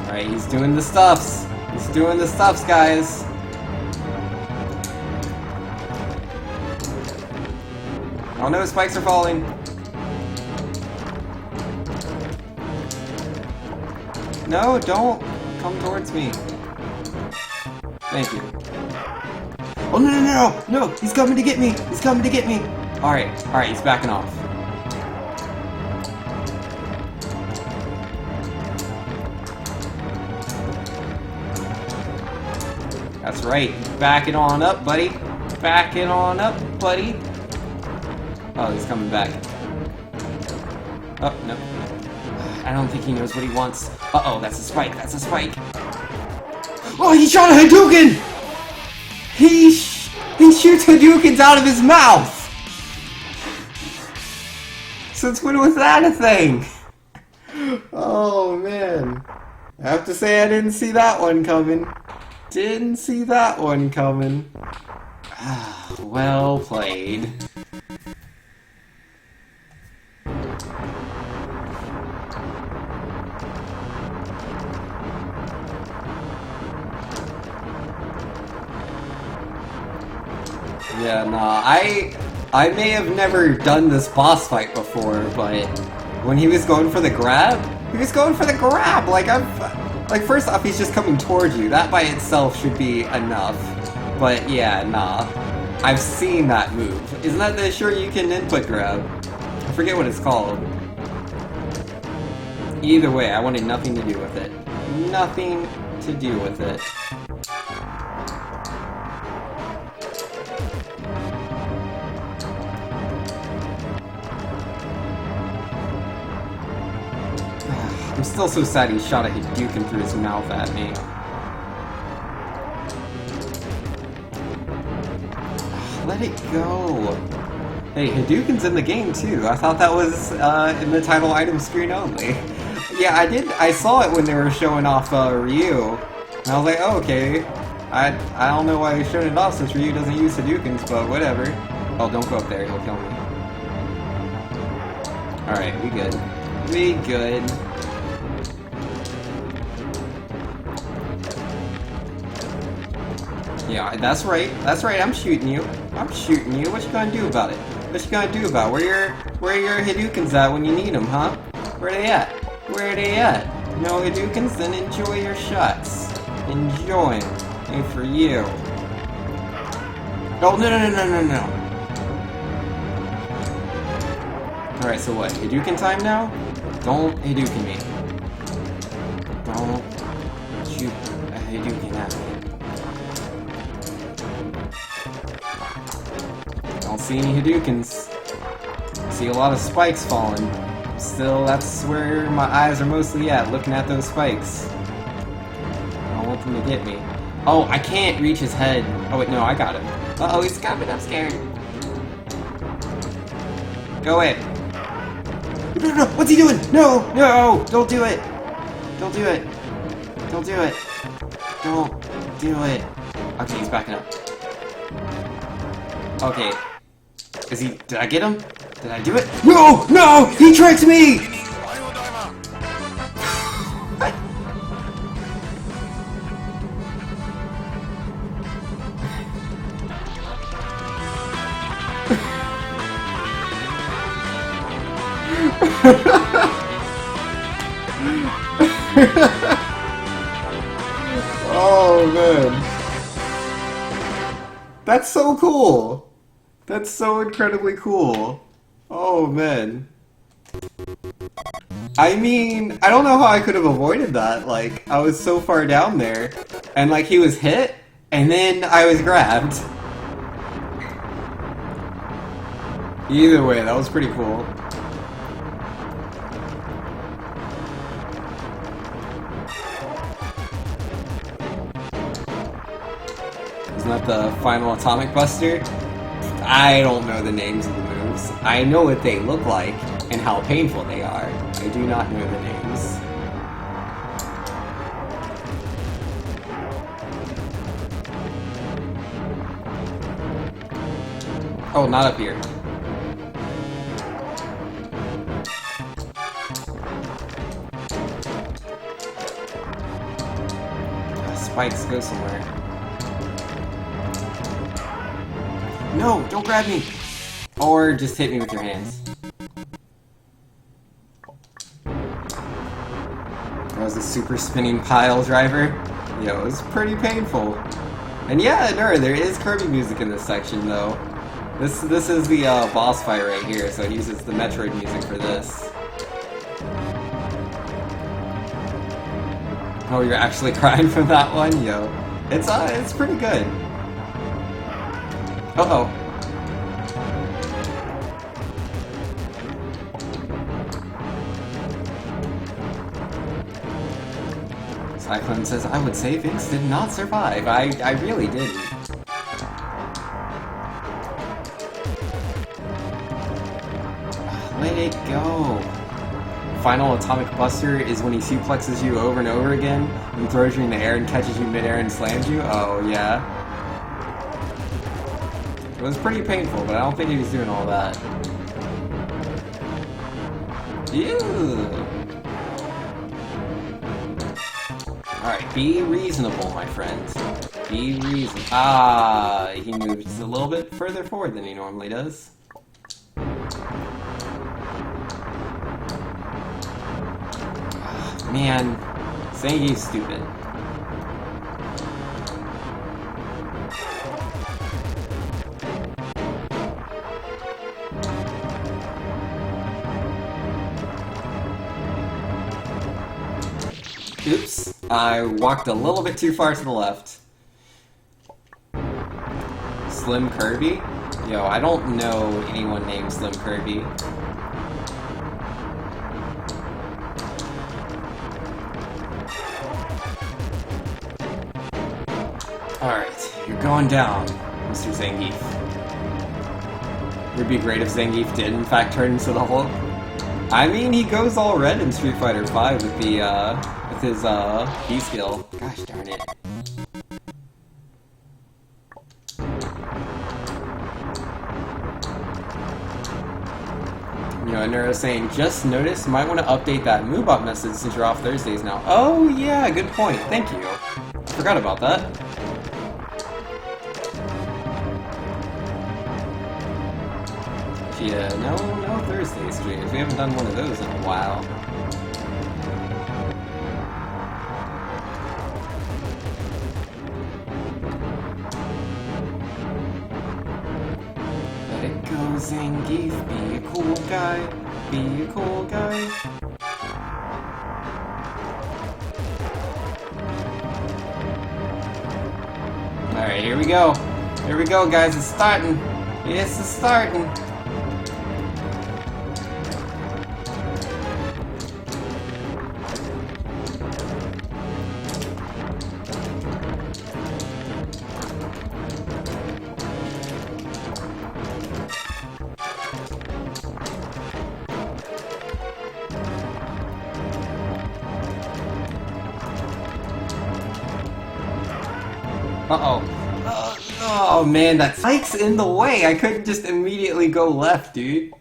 Alright, he's doing the stuffs. He's doing the stuffs, guys. Oh no, spikes are falling. No, don't come towards me. Thank you. Oh no, no, no, no! He's coming to get me! He's coming to get me! Alright, he's backing off. That's right, back it on up, buddy. Back it on up, buddy. Oh, he's coming back. Oh, no. I don't think he knows what he wants. Uh-oh, that's a spike, that's a spike. Oh, he shot a Hadouken! He shoots Hadoukens out of his mouth! Since when was that a thing? Oh, man. I have to say I didn't see that one coming. Didn't see that one coming. Well played. Yeah, nah, I may have never done this boss fight before, but when he was going for the grab, he was going for the grab! Like, first off, he's just coming towards you. That by itself should be enough. But yeah, nah. I've seen that move. Isn't that the Shoryuken input grab? I forget what it's called. Either way, I wanted nothing to do with it. Nothing to do with it. I'm still so sad he shot a Hadouken through his mouth at me. Let it go. Hey, Hadouken's in the game too. I thought that was in the title item screen only. Yeah, I saw it when they were showing off Ryu. And I was like, oh, okay. I don't know why they're showing it off since Ryu doesn't use Hadoukens, but whatever. Oh, don't go up there. He'll kill me. Alright, we good. We good. Yeah, that's right. That's right. I'm shooting you. I'm shooting you. What you gonna do about it? What you gonna do about it? Where are your Hadoukens at when you need them, huh? Where they at? Where are they at? No Hadoukens? Then enjoy your shots. Enjoy them. And for you. Oh, no. Alright, so what? Hadouken time now? Don't Hadouken me. Don't shoot a Hadouken at me. Don't see any Hadoukens. See a lot of spikes falling. Still, that's where my eyes are mostly at, looking at those spikes. I don't want them to get me. Oh, I can't reach his head. Oh wait, no, I got him. Uh-oh, he's coming, I'm scared. Go away. No, what's he doing? No, don't do it. Don't do it. Don't do it. Don't do it. Okay, he's backing up. Okay. Did I get him? Did I do it? No! He tricked me! Oh, man. That's so cool. That's so incredibly cool. Oh, man. I mean, I don't know how I could have avoided that. Like, I was so far down there, and like, he was hit, and then I was grabbed. Either way, that was pretty cool. Isn't that the final Atomic Buster? I don't know the names of the moves. I know what they look like and how painful they are. I do not know the names. Oh, not up here. Spikes, go somewhere. No, don't grab me! Or just hit me with your hands. That was a super spinning pile driver. Yo, it was pretty painful. And yeah, there is Kirby music in this section though. This is the boss fight right here, so it uses the Metroid music for this. Oh, you're actually crying from that one? Yo. It's pretty good. Uh-oh. Cyclone says, I would say Vince did not survive. I really didn't. Let it go. Final Atomic Buster is when he suplexes you over and over again and throws you in the air and catches you midair and slams you. Oh, yeah. It was pretty painful, but I don't think he was doing all that. Ew. Alright, be reasonable, my friends. Be reasonable. Ah, he moves a little bit further forward than he normally does. Man, Zangief's stupid. Oops, I walked a little bit too far to the left. Slim Kirby? Yo, I don't know anyone named Slim Kirby. Alright, you're going down, Mr. Zangief. It would be great if Zangief did, in fact, turn into the Hulk. I mean, he goes all red in Street Fighter V with the, with his, B skill. Gosh darn it. You know, Nero saying, just noticed, might want to update that Moobot message since you're off Thursdays now. Oh, yeah, good point. Thank you. Forgot about that. Yeah, no Thursday streams. We haven't done one of those in a while. Let it go, Zangief. Be a cool guy. Be a cool guy. Alright, here we go. Here we go, guys. It's starting. Yes, it's starting. Uh-oh. Oh man, that spike's in the way. I couldn't just immediately go left, dude.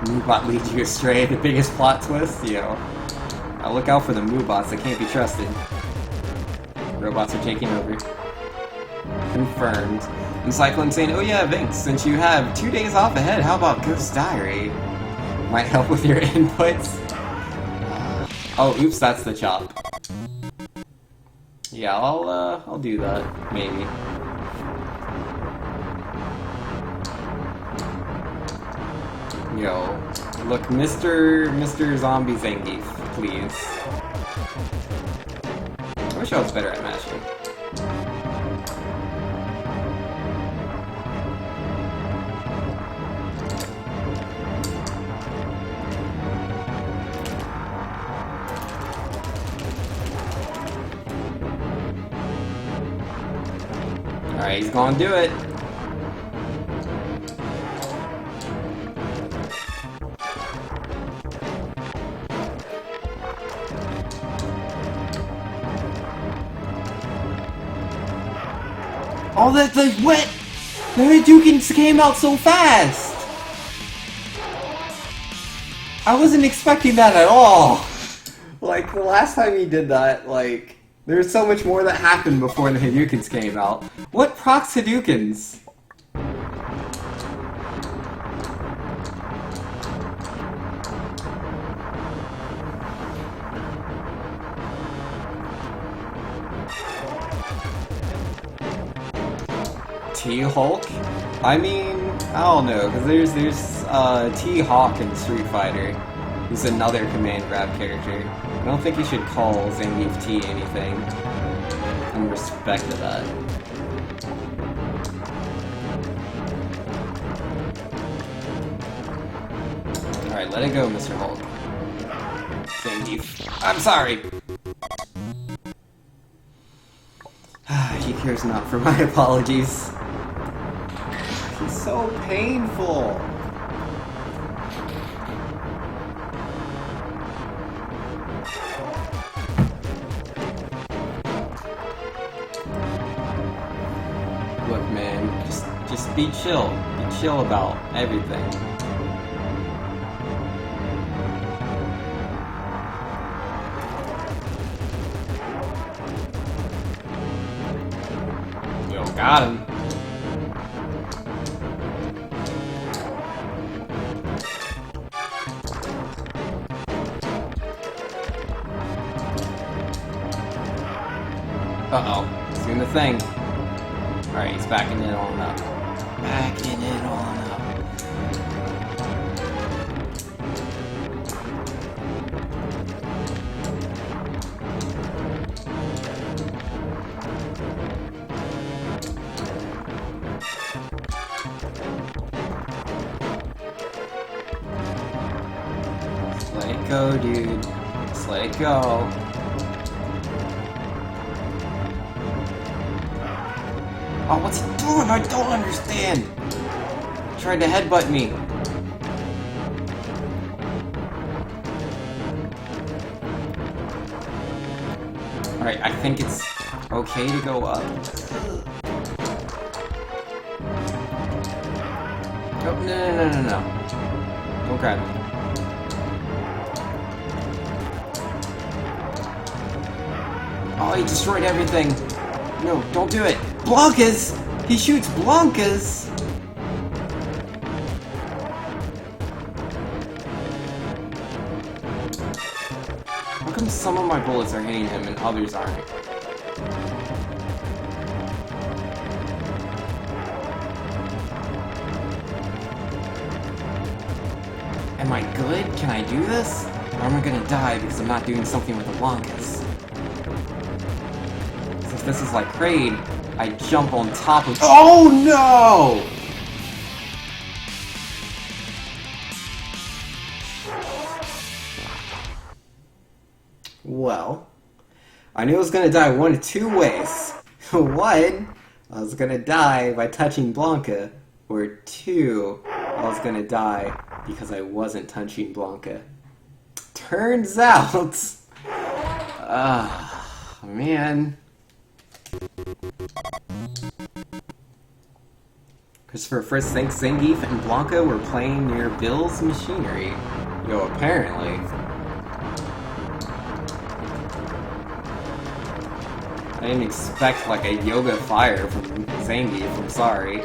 Moobot leads you astray, the biggest plot twist, yo. Now look out for the Moobots, they can't be trusted. Robots are taking over. Confirmed. And Cyclone saying, oh yeah, Vinx, since you have 2 days off ahead, how about Ghost Diary? Might help with your inputs. Oh, oops, that's the chop. Yeah, I'll do that, maybe. Yo, look, Mr. Zombie Zangief, please. I wish I was better at mashing. Alright, he's gonna do it. Oh, the what? The Hadoukens came out so fast! I wasn't expecting that at all! Like, the last time he did that, like... There was so much more that happened before the Hadoukens came out. What procs Hadoukens? T-Hulk? I mean, I don't know, because there's T-Hawk in Street Fighter. Who's another command grab character. I don't think you should call Zangief T anything in respect to that. Alright, let it go, Mr. Hulk. Zangief. I'm sorry! He cares not for my apologies. He's so painful! Look, man, just be chill. Be chill about everything. Got him. Uh-oh. He's doing the thing. Alright, he's backing it on up. Backing it on up. Just let it go, dude. Just let it go. Oh, what's he doing? I don't understand! He tried to headbutt me. Alright, I think it's okay to go up. Oh, no. Don't grab me. Oh, he destroyed everything. No, don't do it. Blankas! He shoots Blankas! How come some of my bullets are hitting him and others aren't? Am I good? Can I do this? Or am I gonna die because I'm not doing something with the Blankas? Since this is like Kraid, I jump on top of— Oh no! Well, I knew I was gonna die one of two ways. One, I was gonna die by touching Blanka, or two, I was gonna die because I wasn't touching Blanka. Turns out, man. Christopher first thinks Zangief and Blanka were playing near Bill's machinery. Yo, apparently. I didn't expect like a yoga fire from Zangief, I'm sorry.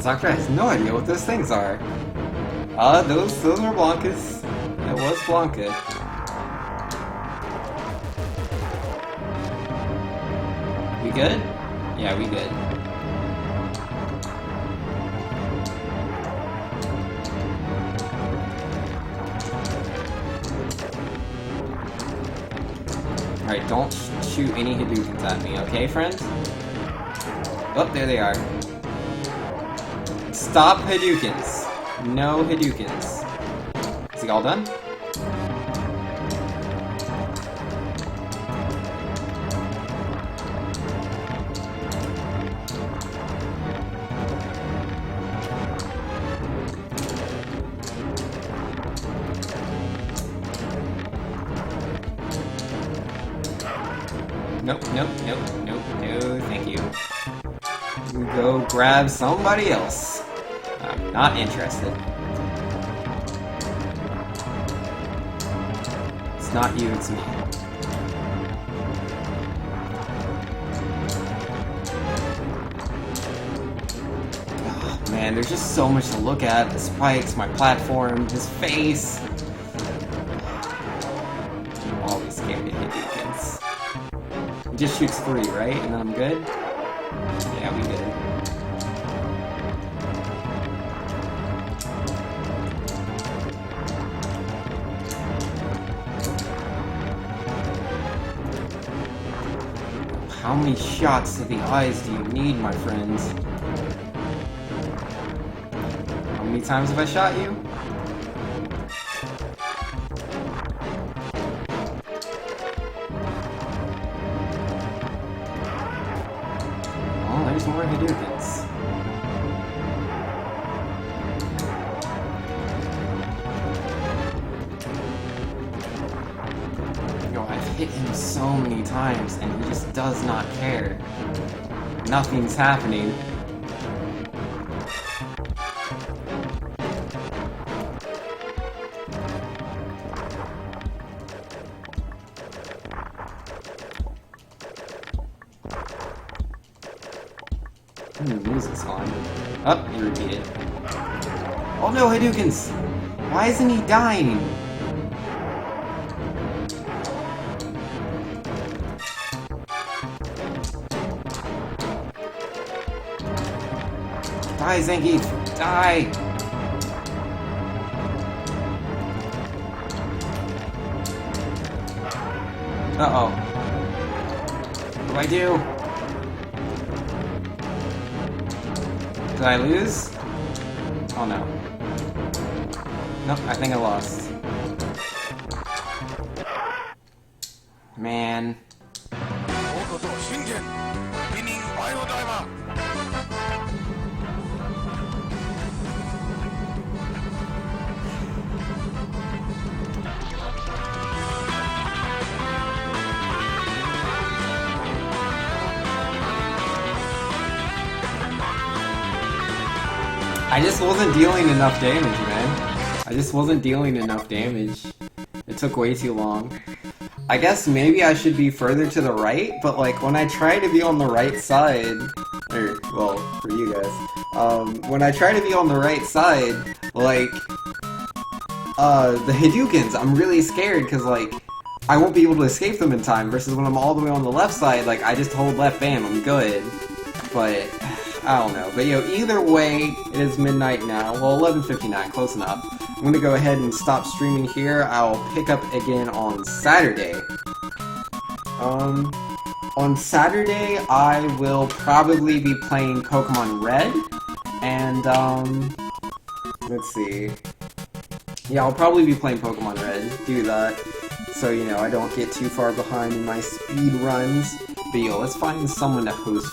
Doctor has no idea what those things are. Those are Blankas. It was Blanka. We good? Yeah, we good. Alright, don't shoot any Hadoukens at me, okay, friends? Oh, there they are. Stop Hadoukens. No Hadoukens. Is he all done? Nope, no, thank you. Go grab somebody else. I'm not interested. It's not you, it's me. Oh, man, there's just so much to look at. The spikes, my platform, his face. I'm always scared to hit Hadoukens. He just shoots 3, right? And then I'm good? Yeah, we good. How many shots to the eyes do you need, my friends? How many times have I shot you? Oh, there's more Hadoukens. Yo, I've hit him so many times, and he just just does not care. Nothing's happening. Music's fine. Oh, you repeat it. Oh no, Hadoukens! Why isn't he dying? Die, Zangief! Die! Uh-oh. What do I do? Did I lose? Oh no. Nope, I think I lost. Man. I just wasn't dealing enough damage, man. I just wasn't dealing enough damage. It took way too long. I guess maybe I should be further to the right, but like when I try to be on the right side, or well, for you guys, when I try to be on the right side, like, the Hadoukens, I'm really scared because like, I won't be able to escape them in time, versus when I'm all the way on the left side, like, I just hold left bam, I'm good. But, I don't know. But, either way, it is midnight now. Well, 11:59, close enough. I'm gonna go ahead and stop streaming here. I'll pick up again on Saturday. On Saturday, I will probably be playing Pokemon Red, and, let's see. Yeah, I'll probably be playing Pokemon Red, do that, so, I don't get too far behind in my speed runs. But let's find someone to host